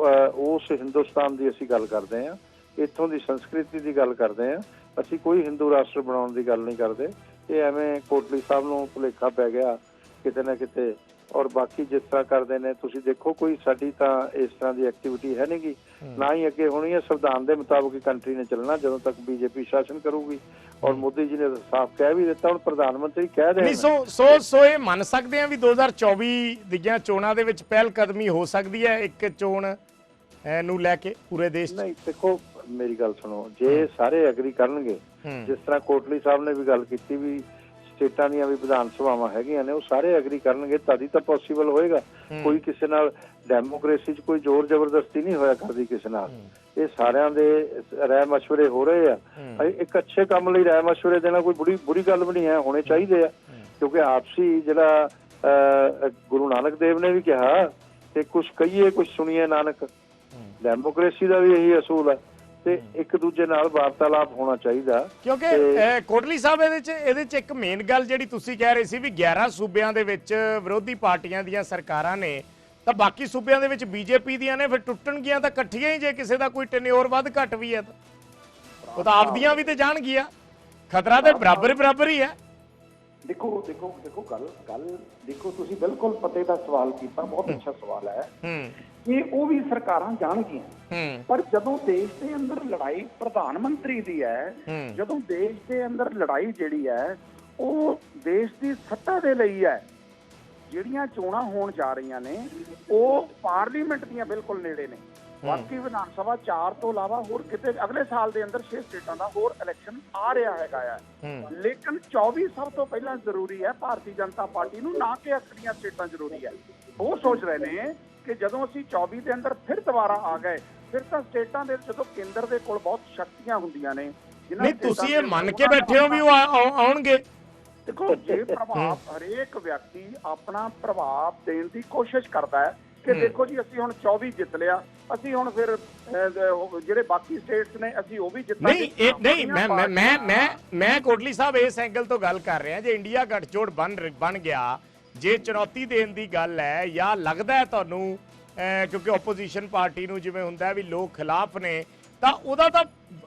ਉਸ ਹਿੰਦੁਸਤਾਨ ਦੀ ਅਸੀਂ ਗੱਲ ਕਰਦੇ ਹਾਂ, ਇੱਥੋਂ ਦੀ ਸੰਸਕ੍ਰਿਤੀ ਦੀ ਗੱਲ ਕਰਦੇ ਹਾਂ। ਅਸੀਂ ਕੋਈ ਹਿੰਦੂ ਰਾਸ਼ਟਰ ਬਣਾਉਣ ਦੀ ਗੱਲ ਨਹੀਂ ਕਰਦੇ। ਇਹ ਐਵੇਂ ਕੋਟਲੀ ਸਾਹਿਬ ਨੂੰ ਭੁਲੇਖਾ ਪੈ ਗਿਆ ਕਿਤੇ ਨਾ ਕਿਤੇ। ਔਰ ਬਾਕੀ ਜਿਸ ਤਰ੍ਹਾਂ ਕਰਦੇ ਨੇ ਤੁਸੀਂ ਦੇਖੋ, ਕੋਈ ਸਾਡੀ ਤਾਂ ਇਸ ਤਰ੍ਹਾਂ ਦੀ ਐਕਟੀਵਿਟੀ ਹੈ ਨਹੀਂ ਗੀ, ਨਾ ਹੀ ਅੱਗੇ ਹੋਣੀ ਹੈ। ਸੰਵਿਧਾਨ ਦੇ ਮੁਤਾਬਕ ਹੀ ਕੰਟਰੀ ਨੇ ਚੱਲਣਾ ਜਦੋਂ ਤੱਕ ਬੀਜੇਪੀ ਸ਼ਾਸਨ ਕਰੂਗੀ। ਔਰ ਮੋਦੀ ਜੀ ਨੇ ਸਾਫ਼ ਕਹਿ ਵੀ ਦਿੱਤਾ, ਹੁਣ ਪ੍ਰਧਾਨ ਮੰਤਰੀ ਕਹਿ ਰਹੇ ਨੇ। ਸੋ ਇਹ ਮੰਨ ਸਕਦੇ ਆ ਵੀ 2024 ਦੀਆਂ ਚੋਣਾਂ ਦੇ ਵਿੱਚ ਪਹਿਲ ਕਦਮੀ ਹੋ ਸਕਦੀ ਹੈ ਇੱਕ ਚੋਣ ਨੂੰ ਲੈ ਕੇ ਪੂਰੇ ਦੇਸ਼ 'ਚ? ਨਹੀਂ, ਦੇਖੋ ਮੇਰੀ ਗੱਲ ਸੁਣੋ, ਜੇ ਸਾਰੇ ਐਗਰੀ ਕਰਨਗੇ, ਜਿਸ ਤਰ੍ਹਾਂ ਕੋਟਲੀ ਸਾਹਿਬ ਨੇ ਵੀ ਗੱਲ ਕੀਤੀ ਵੀ ਸਟੇਟਾਂ ਦੀਆਂ ਵੀ ਵਿਧਾਨ ਸਭਾਵਾਂ ਹੈਗੀਆਂ ਨੇ, ਉਹ ਸਾਰੇ ਐਗਰੀ ਕਰਨਗੇ ਤਦ ਹੀ ਤਾਂ ਪੋਸੀਬਲ ਹੋਏਗਾ। ਕੋਈ ਕਿਸੇ ਨਾਲ ਡੈਮੋਕ੍ਰੇਸੀ 'ਚ ਕੋਈ ਜ਼ੋਰ ਜ਼ਬਰਦਸਤੀ ਨਹੀਂ ਹੋਇਆ ਕਰਦੀ ਕਿਸੇ ਨਾਲ। ਇਹ ਸਾਰਿਆਂ ਦੇ ਰਾਏ ਮਸ਼ਵਰੇ ਹੋ ਰਹੇ ਆ। ਇੱਕ ਅੱਛੇ ਕੰਮ ਲਈ ਰਾਏ ਮਸ਼ਵਰੇ ਦੇਣਾ ਕੋਈ ਬੁਰੀ ਗੱਲ ਵੀ ਨਹੀਂ ਹੈ, ਹੋਣੇ ਚਾਹੀਦੇ ਆ। ਕਿਉਂਕਿ ਆਪਸੀ ਜਿਹੜਾ ਗੁਰੂ ਨਾਨਕ ਦੇਵ ਨੇ ਵੀ ਕਿਹਾ ਤੇ ਕੁਛ ਕਹੀਏ ਕੁਛ ਸੁਣੀਏ ਨਾਨਕ, ਡੈਮੋਕ੍ਰੇਸੀ ਦਾ ਵੀ ਇਹੀ ਅਸੂਲ ਹੈ। ਤੇ ਇੱਕ ਦੂਜੇ ਨਾਲ ਵਾਰਤਾਲਾਪ ਹੋਣਾ ਚਾਹੀਦਾ। ਕਿਉਂਕਿ ਕੋਟਲੀ ਸਾਹਿਬ ਇਹਦੇ 'ਚ ਇੱਕ ਮੇਨ ਗੱਲ ਜਿਹੜੀ ਤੁਸੀਂ ਕਹਿ ਰਹੇ ਸੀ ਵੀ 11 ਸੂਬਿਆਂ ਦੇ ਵਿੱਚ ਵਿਰੋਧੀ ਪਾਰਟੀਆਂ ਦੀਆਂ ਸਰਕਾਰਾਂ ਨੇ ਤਾਂ ਬਾਕੀ ਸੂਬਿਆਂ ਦੇ ਵਿੱਚ ਬੀਜੇਪੀ ਦੀਆਂ ਨੇ, ਫਿਰ ਟੁੱਟਣਗੀਆਂ ਤਾਂ ਇਕੱਠੀਆਂ ਹੀ। ਜੇ ਕਿਸੇ ਦਾ ਕੋਈ ਟੈਨਿਓਰ ਵੱਧ ਘੱਟ ਵੀ ਹੈ ਤਾਂ ਉਹ ਤਾਂ ਆਪਦੀਆਂ ਵੀ ਤੇ ਜਾਣਗੀਆਂ। ਖਤਰਾ ਤੇ ਬਰਾਬਰ ਹੀ ਹੈ। ਦੇਖੋ ਗੱਲ ਦੇਖੋ, ਤੁਸੀਂ ਬਿਲਕੁਲ ਪਤੇ ਦਾ ਸਵਾਲ ਕੀਤਾ, ਬਹੁਤ ਅੱਛਾ ਸਵਾਲ ਹੈ। ਇਹ ਉਹ ਵੀ ਸਰਕਾਰਾਂ ਜਾਣਗੀਆਂ, ਪਰ ਜਦੋਂ ਦੇਸ਼ ਦੇ ਅੰਦਰ ਲੜਾਈ ਪ੍ਰਧਾਨ ਮੰਤਰੀ ਦੀ ਹੈ, ਜਦੋਂ ਦੇਸ਼ ਦੇ ਅੰਦਰ ਲੜਾਈ ਜਿਹੜੀ ਹੈ ਉਹ ਦੇਸ਼ ਦੀ ਸੱਤਾ ਦੇ ਲਈ ਹੈ। ਜਿਹੜੀਆਂ ਚੋਣਾਂ ਹੋਣ ਜਾ ਰਹੀਆਂ ਨੇ ਉਹ ਪਾਰਲੀਮੈਂਟ ਦੀਆਂ ਬਿਲਕੁਲ ਨੇੜੇ ਨੇ। ਬਾਕੀ ਵਿਧਾਨ ਸਭਾ 4 ਤੋਂ ਇਲਾਵਾ ਹੋਰ ਕਿਤੇ ਅਗਲੇ ਸਾਲ ਦੇ ਅੰਦਰ 6 ਸਟੇਟਾਂ ਦਾ ਹੋਰ ਇਲੈਕਸ਼ਨ ਆ ਰਿਹਾ ਹੈਗਾ ਆ। ਲੇਕਿਨ 24 ਸਭ ਤੋਂ ਪਹਿਲਾਂ ਜ਼ਰੂਰੀ ਹੈ ਭਾਰਤੀ ਜਨਤਾ ਪਾਰਟੀ ਨੂੰ, ਨਾ ਕਿ ਅਕੜੀਆਂ ਸਟੇਟਾਂ ਜ਼ਰੂਰੀ ਹੈ। ਉਹ ਸੋਚ ਰਹੇ ਨੇ ਕਿ ਜਦੋਂ ਅਸੀਂ 24 ਦੇ ਅੰਦਰ ਫਿਰ ਦੁਬਾਰਾ ਆ ਗਏ, ਫਿਰ ਤਾਂ ਸਟੇਟਾਂ ਦੇ ਜਦੋਂ ਕੇਂਦਰ ਦੇ ਕੋਲ ਬਹੁਤ ਸ਼ਕਤੀਆਂ ਹੁੰਦੀਆਂ ਨੇ। ਨਹੀਂ, ਤੁਸੀਂ ਇਹ ਮੰਨ ਕੇ ਬੈਠੇ ਹੋ ਵੀ ਉਹ ਆਉਣਗੇ? ਦੇਖੋ, ਜੇ ਪ੍ਰਭਾਵ ਹਰੇਕ ਵਿਅਕਤੀ ਆਪਣਾ ਪ੍ਰਭਾਵ ਦੇਣ ਦੀ ਕੋਸ਼ਿਸ਼ ਕਰਦਾ ਹੈ ਕਿ ਦੇਖੋ ਜੀ ਅਸੀਂ ਹੁਣ 24 ਜਿੱਤ ਲਿਆ, ਅਸੀਂ ਹੁਣ ਫਿਰ ਜਿਹੜੇ ਬਾਕੀ ਸਟੇਟਸ ਨੇ ਅਸੀਂ ਉਹ ਵੀ ਜਿੱਤਾਂਗੇ। ਨਹੀਂ, ਮੈਂ ਕੋਟਲੀ ਸਾਹਿਬ ਇਸ ਐਂਗਲ ਤੋਂ ਗੱਲ ਕਰ ਰਿਹਾ, ਜੇ ਇੰਡੀਆ ਗੱਠਜੋੜ ਬਣ ਗਿਆ, ਜੇ ਚੁਣੌਤੀ ਦੇਣ ਦੀ ਗੱਲ ਹੈ ਜਾਂ ਲੱਗਦਾ ਹੈ ਤੁਹਾਨੂੰ ਕਿਉਂਕਿ ਓਪੋਜੀਸ਼ਨ ਪਾਰਟੀ ਨੂੰ ਜਿਵੇਂ ਹੁੰਦਾ ਵੀ ਲੋਕ ਖਿਲਾਫ ਨੇ, ਤਾਂ ਉਹਦਾ ਤਾਂ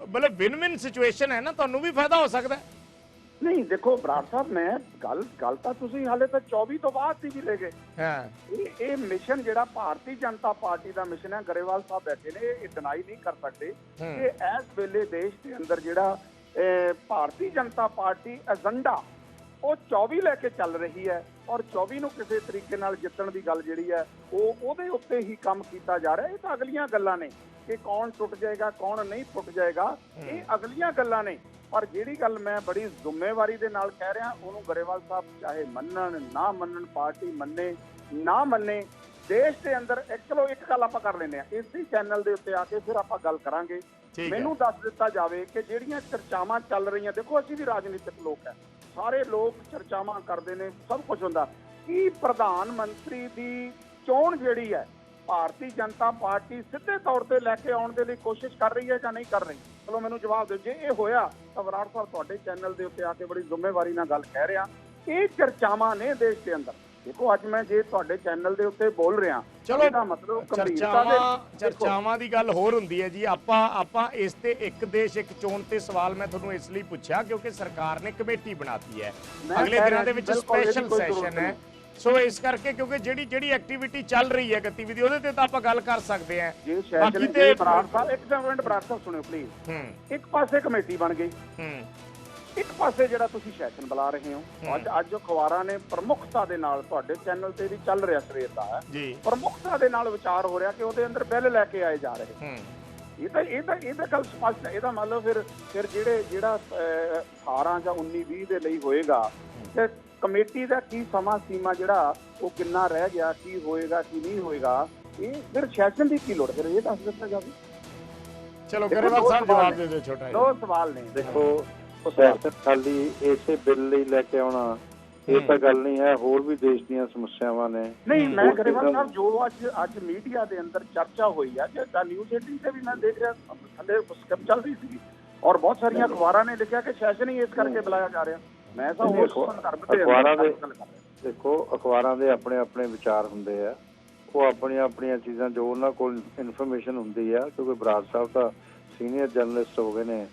ਮਤਲਬ ਵਿਨ ਸਿਚੁਏਸ਼ਨ ਹੈ ਨਾ, ਤੁਹਾਨੂੰ ਵੀ ਫਾਇਦਾ ਹੋ ਸਕਦਾ? ਨਹੀਂ, ਦੇਖੋ ਬਰਾੜ ਸਾਹਿਬ, ਮੈਂ ਗੱਲ ਤਾਂ ਤੁਸੀਂ ਹਾਲੇ ਤਾਂ 24 ਤੋਂ ਬਾਅਦ ਦੀ ਵੀ ਲੈ ਗਏ। ਇਹ ਮਿਸ਼ਨ ਜਿਹੜਾ ਭਾਰਤੀ ਜਨਤਾ ਪਾਰਟੀ ਦਾ ਮਿਸ਼ਨ ਹੈ, ਗਰੇਵਾਲ ਸਾਹਿਬ ਬੈਠੇ ਨੇ, ਇਹ ਡਿਨਾਈ ਨਹੀਂ ਕਰ ਸਕਦੇ ਕਿ ਇਸ ਵੇਲੇ ਦੇਸ਼ ਦੇ ਅੰਦਰ ਜਿਹੜਾ ਭਾਰਤੀ ਜਨਤਾ ਪਾਰਟੀ ਏਜੰਡਾ ਉਹ 24 ਲੈ ਕੇ ਚੱਲ ਰਹੀ ਹੈ। ਔਰ 24 ਨੂੰ ਕਿਸੇ ਤਰੀਕੇ ਨਾਲ ਜਿੱਤਣ ਦੀ ਗੱਲ ਜਿਹੜੀ ਹੈ ਉਹਦੇ ਉੱਤੇ ਹੀ ਕੰਮ ਕੀਤਾ ਜਾ ਰਿਹਾ। ਇਹ ਤਾਂ ਅਗਲੀਆਂ ਗੱਲਾਂ ਨੇ ਕਿ ਕੌਣ ਟੁੱਟ ਜਾਏਗਾ ਕੌਣ ਨਹੀਂ ਟੁੱਟ ਜਾਏਗਾ, ਇਹ ਅਗਲੀਆਂ ਗੱਲਾਂ ਨੇ। ਪਰ ਜਿਹੜੀ ਗੱਲ ਮੈਂ ਬੜੀ ਜ਼ਿੰਮੇਵਾਰੀ ਦੇ ਨਾਲ ਕਹਿ ਰਿਹਾ, ਉਹਨੂੰ ਗਰੇਵਾਲ ਸਾਹਿਬ ਚਾਹੇ ਮੰਨਣ ਨਾ ਮੰਨਣ, ਪਾਰਟੀ ਮੰਨੇ ਨਾ ਮੰਨੇ, ਦੇਸ਼ ਦੇ ਅੰਦਰ ਚਲੋ ਇੱਕ ਗੱਲ ਆਪਾਂ ਕਰ ਲੈਂਦੇ ਹਾਂ, ਇਸੇ ਚੈਨਲ ਦੇ ਉੱਤੇ ਆ ਕੇ ਫਿਰ ਆਪਾਂ ਗੱਲ ਕਰਾਂਗੇ। ਮੈਨੂੰ ਦੱਸ ਦਿੱਤਾ ਜਾਵੇ ਕਿ ਜਿਹੜੀਆਂ ਚਰਚਾਵਾਂ ਚੱਲ ਰਹੀਆਂ, ਦੇਖੋ ਅਸੀਂ ਵੀ ਰਾਜਨੀਤਿਕ ਲੋਕ ਹੈ, ਸਾਰੇ ਲੋਕ ਚਰਚਾਵਾਂ ਕਰਦੇ ਨੇ, ਸਭ ਕੁਝ ਹੁੰਦਾ, ਕੀ ਪ੍ਰਧਾਨ ਮੰਤਰੀ ਦੀ ਚੋਣ ਜਿਹੜੀ ਹੈ ਭਾਰਤੀ ਜਨਤਾ ਪਾਰਟੀ ਸਿੱਧੇ ਤੌਰ ਤੇ ਲੈ ਕੇ ਆਉਣ ਦੇ ਲਈ ਕੋਸ਼ਿਸ਼ ਕਰ ਰਹੀ ਹੈ ਜਾਂ ਨਹੀਂ ਕਰ ਰਹੀ? ਚਲੋ ਮੈਨੂੰ ਜਵਾਬ ਦਿਓ। ਜੇ ਇਹ ਹੋਇਆ ਤਾਂ ਬਰਾੜ ਸਾਹਿਬ ਤੁਹਾਡੇ ਚੈਨਲ ਦੇ ਉੱਤੇ ਆ ਕੇ ਬੜੀ ਜ਼ਿੰਮੇਵਾਰੀ ਨਾਲ ਗੱਲ ਕਹਿ ਰਿਹਾ, ਇਹ ਚਰਚਾਵਾਂ ਨੇ ਦੇਸ਼ ਦੇ ਅੰਦਰ। ਦੇਖੋ ਅੱਜ ਮੈਂ ਜੇ ਤੁਹਾਡੇ ਚੈਨਲ ਦੇ ਉੱਤੇ ਬੋਲ ਰਿਹਾ ਚਲੋ ਇਹਦਾ ਮਤਲਬ ਗੰਭੀਰਤਾ ਦੇ ਚਰਚਾਵਾਂ ਦੀ ਗੱਲ ਹੋਰ ਹੁੰਦੀ ਹੈ ਜੀ। ਆਪਾਂ ਇਸ ਤੇ ਇੱਕ ਦੇਸ਼ ਇੱਕ ਚੋਣ ਤੇ ਸਵਾਲ ਮੈਂ ਤੁਹਾਨੂੰ ਇਸ ਲਈ ਪੁੱਛਿਆ ਕਿਉਂਕਿ ਸਰਕਾਰ ਨੇ ਕਮੇਟੀ ਬਣਾਤੀ ਹੈ, ਅਗਲੇ ਦਿਨਾਂ ਦੇ ਵਿੱਚ ਸਪੈਸ਼ਲ ਸੈਸ਼ਨ ਹੈ। ਸੋ ਇਸ ਕਰਕੇ ਕਿਉਂਕਿ ਜਿਹੜੀ ਐਕਟੀਵਿਟੀ ਚੱਲ ਰਹੀ ਹੈ ਗਤੀਵਿਧੀ ਉਹਦੇ ਤੇ ਤਾਂ ਆਪਾਂ ਗੱਲ ਕਰ ਸਕਦੇ ਹਾਂ। ਜੇ ਸੈਸ਼ਨ ਤੇ ਬਰਾੜ ਸਾਹਿਬ ਇੱਕ ਮਿੰਟ ਬਰਾੜ ਸਾਹਿਬ ਸੁਣਿਓ ਪਲੀਜ਼। ਇੱਕ ਪਾਸੇ ਕਮੇਟੀ ਬਣ ਗਈ, ਇੱਕ ਪਾਸੇ ਜਿਹੜਾ ਤੁਸੀਂ ਸੈਸ਼ਨ ਬੁਲਾ ਰਹੇ ਹੋ, ਅੱਜ ਅਖਬਾਰਾਂ ਨੇ ਪ੍ਰਮੁੱਖਤਾ ਦੇ ਨਾਲ ਤੁਹਾਡੇ ਚੈਨਲ ਤੇ ਵੀ ਚੱਲ ਰਿਹਾ ਸਵੇਰ ਦਾ ਜੀ, ਪ੍ਰਮੁੱਖਤਾ ਦੇ ਨਾਲ ਵਿਚਾਰ ਹੋ ਰਿਹਾ ਕਿ ਉਹਦੇ ਅੰਦਰ ਬਿੱਲ ਲੈ ਕੇ ਆਏ ਜਾ ਰਹੇ। ਇਹ ਤਾਂ ਗੱਲ ਸਪਸ਼ਟ ਹੈ। ਇਹਦਾ ਮਤਲਬ ਫਿਰ ਜਿਹੜਾ 18 ਜਾਂ 19 20 ਦੇ ਲਈ ਹੋਏਗਾ ਤੇ ਕਮੇਟੀ ਦਾ ਕੀ ਸਮਾਂ ਸੀਮਾ ਜਿਹੜਾ ਉਹ ਕਿੰਨਾ ਰਹਿ ਗਿਆ, ਕੀ ਹੋਏਗਾ ਕੀ ਨਹੀਂ ਹੋਏਗਾ, ਇਹ ਫਿਰ ਸੈਸ਼ਨ ਦੀ ਕੀ ਲੋੜ, ਫਿਰ ਇਹ ਦੱਸ ਦਿੱਤਾ ਜਾਵੇ। ਚਲੋ ਗਰੇਵਾਲ ਸਾਹਿਬ ਜਵਾਬ ਦੇ ਦਿਓ। ਛੋਟਾ ਦੋ ਸਵਾਲ ਨੇ। ਦੇਖੋ ਸੈਸ਼ਨ ਖਾਲੀ ਇਸੇ ਬਿੱਲ ਲਈ ਲੈ ਕੇ ਆਉਣਾ ਇਹ ਤਾਂ ਗੱਲ ਨਹੀਂ ਹੈ, ਹੋਰ ਵੀ ਦੇਸ਼ ਦੀਆਂ ਸਮੱਸਿਆਵਾਂ ਨੇ। ਨਹੀਂ, ਮੈਂ ਗਰੇਵਾਲ ਸਾਹਿਬ ਜੋ ਅੱਜ ਮੀਡੀਆ ਦੇ ਅੰਦਰ ਚਰਚਾ ਹੋਈ ਹੈ, ਜਿੱਦਾਂ ਨਿਊਜ਼ 18 ਤੇ ਵੀ ਮੈਂ ਦੇਖ ਰਿਹਾ ਥੱਲੇ ਸਕਮ ਚੱਲ ਰਹੀ ਸੀ ਔਰ ਬਹੁਤ ਸਾਰੀਆਂ ਅਖਬਾਰਾਂ ਨੇ ਲਿਖਿਆ ਕਿ ਸੈਸ਼ਨ ਹੀ ਇਸ ਕਰਕੇ ਬੁਲਾਇਆ ਜਾ ਰਿਹਾ। ਮੈਂ ਤਾਂ ਦੇਖੋ ਅਖਬਾਰਾਂ ਦੇ ਆਪਣੇ ਆਪਣੇ ਵਿਚਾਰ ਹੁੰਦੇ ਆ, ਉਹ ਆਪਣੀਆਂ ਚੀਜ਼ਾਂ ਜੋ ਉਹਨਾਂ ਕੋਲ ਇਨਫੋਰਮੇਸ਼ਨ ਹੁੰਦੀ ਆ, ਕਿਉਂਕਿ ਬਰਾੜ ਸਾਹਿਬ ਤਾਂ ਸੀਨੀਅਰ ਜਰਨਲਿਸਟ ਹੋ ਗਏ ਨੇ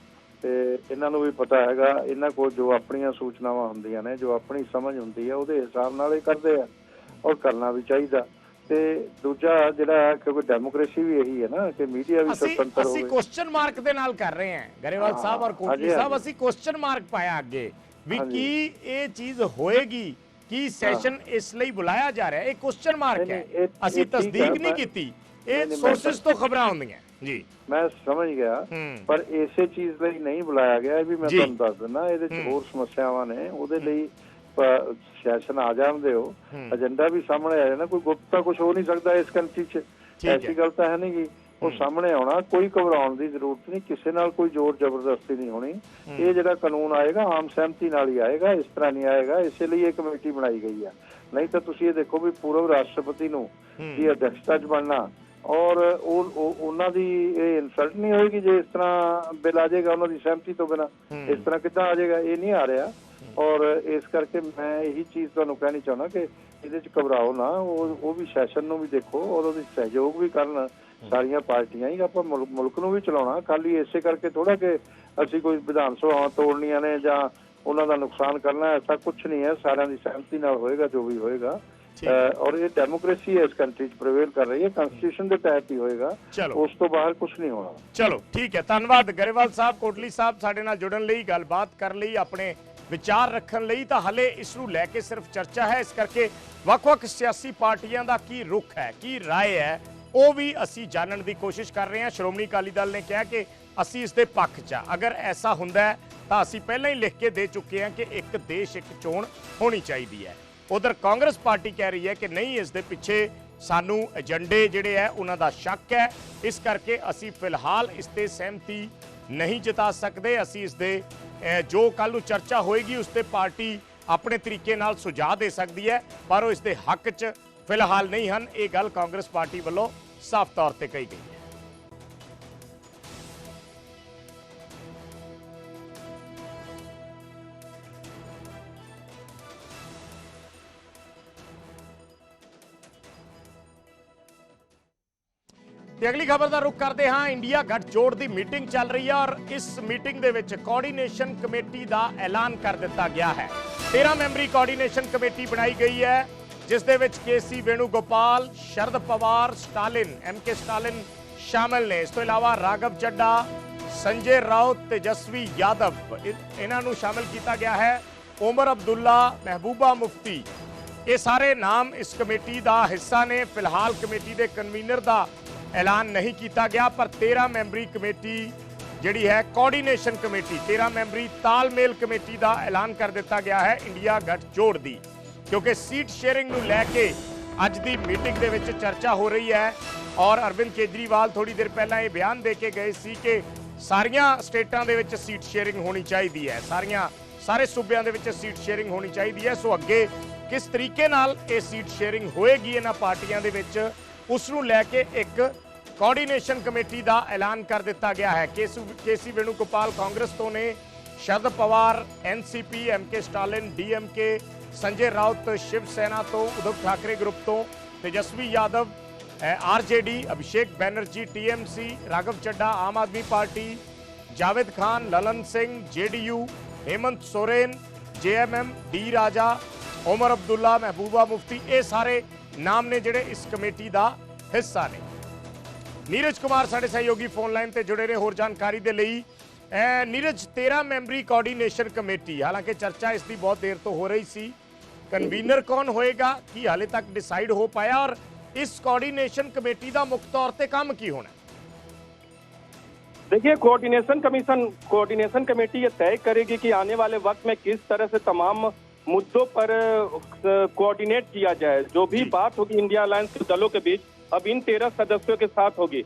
ਤੇ ਇਹਨਾਂ ਨੂੰ ਵੀ ਪਤਾ ਹੈਗਾ, ਇਹਨਾਂ ਕੋਲ ਜੋ ਆਪਣੀਆਂ ਸੂਚਨਾਵਾਂ ਹੁੰਦੀਆਂ ਨੇ, ਜੋ ਆਪਣੀ ਸਮਝ ਹੁੰਦੀ ਹੈ ਉਹਦੇ ਹਿਸਾਬ ਨਾਲ ਇਹ ਕਰਦੇ ਆ ਔਰ ਕਰਨਾ ਵੀ ਚਾਹੀਦਾ। ਤੇ ਦੂਜਾ ਜਿਹੜਾ ਕਿਉਂਕਿ ਡੈਮੋਕ੍ਰੇਸੀ ਵੀ ਇਹੀ ਹੈ ਨਾ ਕਿ ਮੀਡੀਆ ਵੀ ਸੁਤੰਤਰ ਹੋਵੇ। ਅਸੀਂ ਕੁਐਸਚਨ ਮਾਰਕ ਦੇ ਨਾਲ ਕਰ ਰਹੇ ਹਾਂ ਗਰੇਵਾਲ ਸਾਹਿਬ ਔਰ ਕੋਟਲੀ ਸਾਹਿਬ, ਅਸੀਂ ਕੁਐਸਚਨ ਮਾਰਕ ਪਾਇਆ ਅੱਗੇ ਵੀ ਕੀ ਇਹ ਚੀਜ਼ ਹੋਏਗੀ, ਕੀ ਸੈਸ਼ਨ ਇਸ ਲਈ ਬੁਲਾਇਆ ਜਾ ਰਿਹਾ, ਇਹ ਕੁਐਸਚਨ ਮਾਰਕ ਹੈ। ਅਸੀਂ ਤਸਦੀਕ ਨਹੀਂ ਕੀਤੀ, ਇਹ ਸੋਰਸਸ ਤੋਂ ਖਬਰਾਂ ਹੁੰਦੀਆਂ ਜੀ। ਮੈਂ ਸਮਝ ਗਿਆ, ਪਰ ਇਸੇ ਚੀਜ਼ ਲਈ ਨਹੀਂ ਬੁਲਾਇਆ ਗਿਆ, ਇਹ ਵੀ ਮੈਂ ਤੁਹਾਨੂੰ ਦੱਸ ਦਿੰਦਾ। ਇਹਦੇ ਚ ਹੋਰ ਸਮੱਸਿਆਵਾਂ ਨੇ, ਉਹਦੇ ਲਈ ਸੈਸ਼ਨ ਆ ਜਾਣ ਦਿਓ, ਏਜੰਡਾ ਵੀ ਸਾਹਮਣੇ ਆ ਜਾਣਾ। ਕੋਈ ਗੁਪਤ ਤਾਂ ਕੁਝ ਹੋ ਨਹੀਂ ਸਕਦਾ ਇਸ ਕੰਟਰੀ ਚ, ਐਸੀ ਗੱਲ ਤਾਂ ਹੈ ਨਹੀਂ ਗੀ। ਉਹ ਸਾਹਮਣੇ ਆਉਣਾ, ਕੋਈ ਘਬਰਾਉਣ ਦੀ ਜ਼ਰੂਰਤ ਨਹੀਂ, ਕਿਸੇ ਨਾਲ ਕੋਈ ਜ਼ੋਰ ਜ਼ਬਰਦਸਤੀ ਨਹੀਂ ਹੋਣੀ। ਇਹ ਜਿਹੜਾ ਕਾਨੂੰਨ ਆਏਗਾ ਆਮ ਸਹਿਮਤੀ ਨਾਲ ਹੀ ਆਏਗਾ, ਇਸ ਤਰ੍ਹਾਂ ਨਹੀਂ ਆਏਗਾ। ਇਸੇ ਲਈ ਇਹ ਕਮੇਟੀ ਬਣਾਈ ਗਈ ਆ। ਨਹੀਂ ਤਾਂ ਤੁਸੀਂ ਇਹ ਦੇਖੋ ਵੀ ਪੂਰਵ ਰਾਸ਼ਟਰਪਤੀ ਨੂੰ ਦੀ ਅਧਿਕਸ਼ਤਾ 'ਚ ਬਣਨਾ ਔਰ ਉਹਨਾਂ ਦੀ ਇਹ ਇਨਸਲਟ ਨਹੀਂ ਹੋਏਗੀ ਜੇ ਇਸ ਤਰ੍ਹਾਂ ਬਿੱਲ ਆ ਜਾਏਗਾ ਉਹਨਾਂ ਦੀ ਸਹਿਮਤੀ ਤੋਂ ਬਿਨਾਂ। ਇਸ ਤਰ੍ਹਾਂ ਕਿੱਦਾਂ ਆ ਜਾਏਗਾ, ਇਹ ਨਹੀਂ ਆ ਰਿਹਾ। ਔਰ ਇਸ ਕਰਕੇ ਮੈਂ ਇਹੀ ਚੀਜ਼ ਤੁਹਾਨੂੰ ਕਹਿਣੀ ਚਾਹੁੰਦਾ ਕਿ ਇਹਦੇ 'ਚ ਘਬਰਾਓ ਨਾ, ਉਹ ਵੀ ਸੈਸ਼ਨ ਨੂੰ ਵੀ ਦੇਖੋ ਔਰ ਉਹਦੀ ਸਹਿਯੋਗ ਵੀ ਕਰਨ ਸਾਰੀਆਂ ਪਾਰਟੀਆਂ ਹੀ। ਆਪਾਂ ਮੁਲਕ ਨੂੰ ਵੀ ਚਲਾਉਣਾ, ਖਾਲੀ ਇਸੇ ਕਰਕੇ ਥੋੜਾ ਕਿ ਅਸੀਂ ਕੋਈ ਵਿਧਾਨ ਸਭਾਵਾਂ ਤੋੜਨੀਆਂ ਨੇ ਜਾਂ ਉਹਨਾਂ ਦਾ ਨੁਕਸਾਨ ਕਰਨਾ, ਐਸਾ ਕੁਛ ਨਹੀਂ ਹੈ। ਸਾਰਿਆਂ ਦੀ ਸਹਿਮਤੀ ਨਾਲ ਹੋਏਗਾ ਜੋ ਵੀ ਹੋਏਗਾ। ਔਰ ਇਹ ਡੈਮੋਕ੍ਰੇਸੀ ਇਸ ਕੰਟਰੀ 'ਚ ਪ੍ਰਵੇਲ ਕਰ ਰਹੀ ਹੈ, ਕਨਸਟੀਟਿਊਸ਼ਨ ਦੇ ਤਹਿਤ ਹੀ ਹੋਏਗਾ, ਉਸ ਤੋਂ ਬਾਹਰ ਕੁਝ ਨਹੀਂ ਹੋਣਾ। ਚਲੋ ਠੀਕ ਹੈ, ਧੰਨਵਾਦ ਗਰੇਵਾਲ ਸਾਹਿਬ, ਕੋਟਲੀ ਸਾਹਿਬ ਸਾਡੇ ਨਾਲ ਜੁੜਨ ਲਈ, ਗੱਲਬਾਤ ਕਰਨ ਲਈ, ਆਪਣੇ ਵਿਚਾਰ ਰੱਖਣ ਲਈ। ਤਾਂ ਹਲੇ ਇਸ ਨੂੰ ਲੈ ਕੇ ਸਿਰਫ ਚਰਚਾ ਹੈ, ਇਸ ਕਰਕੇ ਵੱਖ-ਵੱਖ ਸਿਆਸੀ ਪਾਰਟੀਆਂ ਦਾ ਕੀ ਰੁਖ ਹੈ, ਕੀ ਰਾਏ ਹੈ, ਉਹ ਵੀ ਅਸੀਂ ਜਾਣਨ ਦੀ ਕੋਸ਼ਿਸ਼ ਕਰ ਰਹੇ ਹਾਂ। ਸ਼੍ਰੋਮਣੀ ਅਕਾਲੀ ਦਲ ਨੇ ਕਿਹਾ ਕਿ ਅਸੀਂ ਇਸ ਦੇ ਪੱਖ 'ਚ, ਅਗਰ ਐਸਾ ਹੁੰਦਾ ਹੈ ਤਾਂ ਅਸੀਂ ਪਹਿਲਾਂ ਹੀ ਲਿਖ ਕੇ ਦੇ ਚੁੱਕੇ ਹਾਂ ਕਿ ਇੱਕ ਦੇਸ਼ ਇੱਕ ਚੋਣ ਹੋਣੀ ਚਾਹੀਦੀ ਹੈ। ਉਧਰ ਕਾਂਗਰਸ ਪਾਰਟੀ ਕਹਿ ਰਹੀ ਹੈ ਕਿ ਨਹੀਂ, ਇਸ ਦੇ ਪਿੱਛੇ ਸਾਨੂੰ ਏਜੰਡੇ ਜਿਹੜੇ ਹੈ ਉਹਨਾਂ ਦਾ ਸ਼ੱਕ ਹੈ, ਇਸ ਕਰਕੇ ਅਸੀਂ ਫਿਲਹਾਲ ਇਸ ਤੇ ਸਹਿਮਤੀ ਨਹੀਂ ਜਤਾ ਸਕਦੇ। ਅਸੀਂ ਇਸ ਦੇ ਜੋ ਕੱਲ ਨੂੰ ਚਰਚਾ ਹੋਏਗੀ ਉਸ ਤੇ ਪਾਰਟੀ ਆਪਣੇ ਤਰੀਕੇ ਨਾਲ ਸੁਝਾਅ ਦੇ ਸਕਦੀ ਹੈ, ਪਰ ਉਹ ਇਸ ਦੇ ਹੱਕ 'ਚ ਫਿਲਹਾਲ ਨਹੀਂ ਹਨ। ਇਹ ਗੱਲ ਕਾਂਗਰਸ ਪਾਰਟੀ ਵੱਲੋਂ ਸਾਫ਼ ਤੌਰ ਤੇ ਕਹੀ ਗਈ ਹੈ। ਤੇ ਅਗਲੀ ਖਬਰ ਦਾ ਰੁਖ ਕਰਦੇ ਹਾਂ। ਇੰਡੀਆ ਗੱਠਜੋੜ ਦੀ ਮੀਟਿੰਗ ਚੱਲ ਰਹੀ ਹੈ ਔਰ ਇਸ ਮੀਟਿੰਗ ਦੇ ਵਿੱਚ ਕੋਆਰਡੀਨੇਸ਼ਨ ਕਮੇਟੀ ਦਾ ਐਲਾਨ ਕਰ ਦਿੱਤਾ ਗਿਆ ਹੈ। 13 ਮੈਂਬਰੀ ਕੋਆਰਡੀਨੇਸ਼ਨ ਕਮੇਟੀ ਬਣਾਈ ਗਈ ਹੈ, ਜਿਸ ਦੇ ਵਿੱਚ ਕੇਸੀ ਵੇਣੂਗੋਪਾਲ, ਸ਼ਰਦ ਪਵਾਰ, ਸਟਾਲਿਨ, MK ਸਟਾਲਿਨ ਸ਼ਾਮਲ ਨੇ। ਇਸ ਤੋਂ ਇਲਾਵਾ ਰਾਘਵ ਚੱਡਾ, ਸੰਜੇ ਰਾਉਤ, ਤੇਜਸਵੀ ਯਾਦਵ, ਇਹਨਾਂ ਨੂੰ ਸ਼ਾਮਲ ਕੀਤਾ ਗਿਆ ਹੈ। ਉਮਰ ਅਬਦੁੱਲਾ, ਮਹਿਬੂਬਾ ਮੁਫਤੀ, ਇਹ ਸਾਰੇ ਨਾਮ ਇਸ ਕਮੇਟੀ ਦਾ ਹਿੱਸਾ ਨੇ। ਫਿਲਹਾਲ ਕਮੇਟੀ ਦੇ ਕਨਵੀਨਰ ਦਾ ਐਲਾਨ ਨਹੀਂ ਕੀਤਾ ਗਿਆ, ਪਰ 13 ਮੈਂਬਰੀ ਕਮੇਟੀ ਜਿਹੜੀ ਹੈ ਕੋਆਰਡੀਨੇਸ਼ਨ ਕਮੇਟੀ, 13 ਮੈਂਬਰੀ ਤਾਲਮੇਲ ਕਮੇਟੀ ਦਾ ਐਲਾਨ ਕਰ ਦਿੱਤਾ ਗਿਆ ਹੈ ਇੰਡੀਆ ਗੱਠਜੋੜ ਦੀ। ਕਿਉਂਕਿ ਸੀਟ ਸ਼ੇਅਰਿੰਗ ਨੂੰ ਲੈ ਕੇ ਅੱਜ ਦੀ ਮੀਟਿੰਗ ਦੇ ਵਿੱਚ ਚਰਚਾ ਹੋ ਰਹੀ ਹੈ ਔਰ ਅਰਵਿੰਦ ਕੇਜਰੀਵਾਲ ਥੋੜੀ ਦੇਰ ਪਹਿਲਾਂ ਇਹ ਬਿਆਨ ਦੇ ਕੇ ਗਏ ਸੀ ਕਿ ਸਾਰੀਆਂ ਸਟੇਟਾਂ ਦੇ ਵਿੱਚ ਸੀਟ ਸ਼ੇਅਰਿੰਗ ਹੋਣੀ ਚਾਹੀਦੀ ਹੈ, ਸਾਰੇ ਸੂਬਿਆਂ ਦੇ ਵਿੱਚ ਸੀਟ ਸ਼ੇਅਰਿੰਗ ਹੋਣੀ ਚਾਹੀਦੀ ਹੈ। ਸੋ ਅੱਗੇ ਕਿਸ ਤਰੀਕੇ ਨਾਲ ਇਹ ਸੀਟ ਸ਼ੇਅਰਿੰਗ ਹੋਏਗੀ ਇਹਨਾਂ ਪਾਰਟੀਆਂ ਦੇ ਵਿੱਚ, ਉਸ ਨੂੰ ਲੈ ਕੇ ਇੱਕ ਕੋਆਰਡੀਨੇਸ਼ਨ ਕਮੇਟੀ ਦਾ ਐਲਾਨ ਕਰ ਦਿੱਤਾ ਗਿਆ ਹੈ। ਕੇਸੀ ਵੇਣੂਗੋਪਾਲ ਕਾਂਗਰਸ ਤੋਂ ਨੇ, Sharad Pawar NCP, MK Stalin DMK, Sanjay Raut Shiv Sena ਤੋਂ, ਉद्धਵ ਠਾਕਰੇ ਗਰੁੱਪ ਤੋਂ, Tejashwi Yadav RJD Abhishek Banerjee TMC, Raghav Chadha Aam Aadmi party, Javed Khan Lalan Singh JDU, Hemant Soren JMM, D Raja, Omar Abdullah, Mehbooba Mufti, ये सारे नाम ने जिहड़े इस कमेटी का हिस्सा ने। नीरज कुमार साडे सहयोगी फोन लाइन ते जुड़े ने होर जानकारी दे लई। नीरज, 13 मैंबरी कोआर्डीनेशन कमेटी, हालांकि चर्चा इसकी बहुत देर तो हो रही सी, कन्वीनर कौन होएगा कि हाले तक डिसाइड हो पाया, और इस कोआर्डीनेशन कमेटी का मुख्य तौर पर काम की होना? देखिए, कोऑर्डिनेशन कमेटी ये तय करेगी कि आने वाले वक्त में किस तरह से तमाम मुद्दों पर कोऑर्डिनेट किया जाए। जो भी बात होगी इंडिया अलायंस के दलों के बीच अब इन 13 सदस्यों के साथ होगी।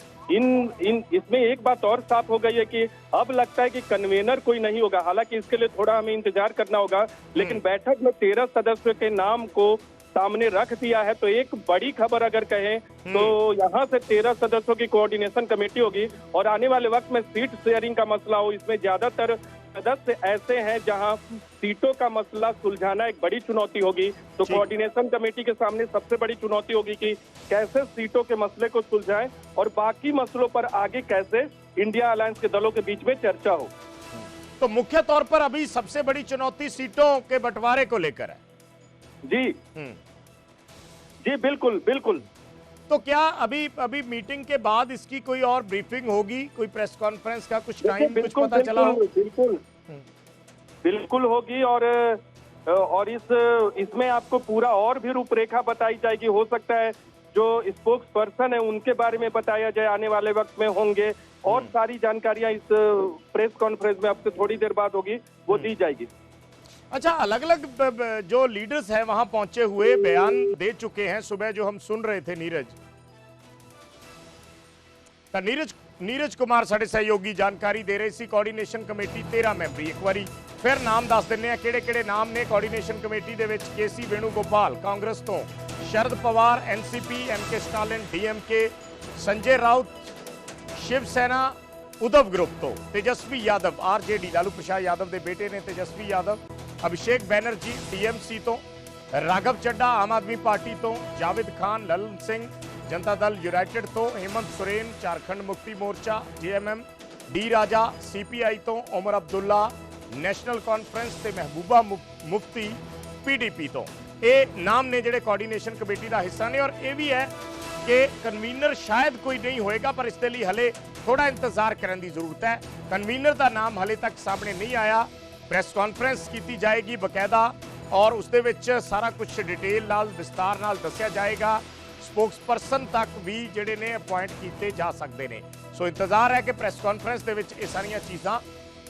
इसमें एक बात और साफ हो गई है कि अब लगता है कि कन्वेनर कोई नहीं होगा। हालांकि इसके लिए थोड़ा हमें इंतजार करना होगा, लेकिन बैठक में 13 सदस्यों के नाम को सामने रख दिया है। तो एक बड़ी खबर अगर कहें तो यहाँ से 13 सदस्यों की कोऑर्डिनेशन कमेटी होगी, और आने वाले वक्त में सीट शेयरिंग का मसला हो, इसमें ज्यादातर सदस्य ऐसे हैं जहां सीटों का मसला सुलझाना एक बड़ी चुनौती होगी। तो कोऑर्डिनेशन कमेटी के सामने सबसे बड़ी चुनौती होगी कि कैसे सीटों के मसले को सुलझाएं और बाकी मसलों पर आगे कैसे इंडिया अलायंस के दलों के बीच में चर्चा हो। तो मुख्य तौर पर अभी सबसे बड़ी चुनौती सीटों के बंटवारे को लेकर है। जी बिल्कुल बिल्कुल। तो क्या अभी मीटिंग के बाद इसकी कोई और ब्रीफिंग होगी, कोई प्रेस कॉन्फ्रेंस का कुछ टाइम कुछ पता चला हो? बिल्कुल होगी, और इसमें आपको पूरा और भी रूपरेखा बताई जाएगी। हो सकता है जो स्पोक्स पर्सन है उनके बारे में बताया जाए, आने वाले वक्त में होंगे, और सारी जानकारियां इस प्रेस कॉन्फ्रेंस में अब से थोड़ी देर बाद होगी, वो दी जाएगी। अच्छा, अलग अलग जो लीडर्स हैं वहां पहुंचे हुए बयान दे चुके हैं, सुबह जो हम सुन रहे थे नीरज कुमार साडे सहयोगी जानकारी दे रहे सी। कोआर्डीनेशन कमेटी 13 मैंबरी, एक बारी फिर नाम दस दिंने किहड़े-किहड़े नाम ने कोआर्डीनेशन कमेटी दे विच। केसी वेणुगोपाल कांग्रेस तो, Sharad Pawar NCP, MK Stalin DMK, Sanjay Raut Shivsena Uddhav group तो, तेजस्वी यादव आरजेडी लालू प्रसाद यादव के बेटे ने तेजस्वी यादव, अभिषेक बैनर्जी टीएमसी तो, राघव चड्ढा आम आदमी पार्टी तो, जावेद खान ललन सिंह जनता दल यूनाइटेड तो, हेमंत सोरेन झारखंड मुक्ति मोर्चा जेएमएम, डी राजा सीपीआई तो, उमर अब्दुल्ला नेशनल कॉन्फ्रेंस ते महबूबा मुफ्ती पीडीपी तो, ये नाम ने जिहड़े कोआर्डीनेशन कमेटी का हिस्सा ने। और यह भी है कि कन्वीनर शायद कोई नहीं होएगा, पर इसके लिए हले थोड़ा इंतजार करने की जरूरत है। कन्वीनर का नाम हले तक सामने नहीं आया, प्रेस कॉन्फ्रेंस की जाएगी बकायदा, और उसदे विच सारा कुछ डिटेल नाल विस्तार नाल दस्सिया जाएगा। स्पोक्स पर्सन तक भी जिहड़े ने अपॉइंट किए जा सकते हैं। सो इंतजार है कि प्रेस कॉन्फ्रेंस दे विच ये सारियां चीज़ां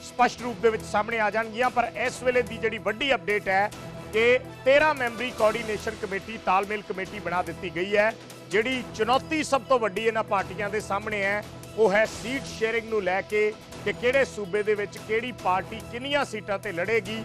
स्पष्ट रूप दे विच सामने आ जाएंगियां। पर इस वेले दी जिहड़ी वड्डी अपडेट है कि 13 मैंबरी कोआर्डीनेशन कमेटी तालमेल कमेटी बना दी गई है। जिहड़ी चुनौती सब तो वड्डी इन्हां पार्टियां दे सामने है वो है सीट शेयरिंग नूं लैके कि किहड़े सूबे दे विच किहड़ी पार्टी किन्नियां सीटां ते लड़ेगी।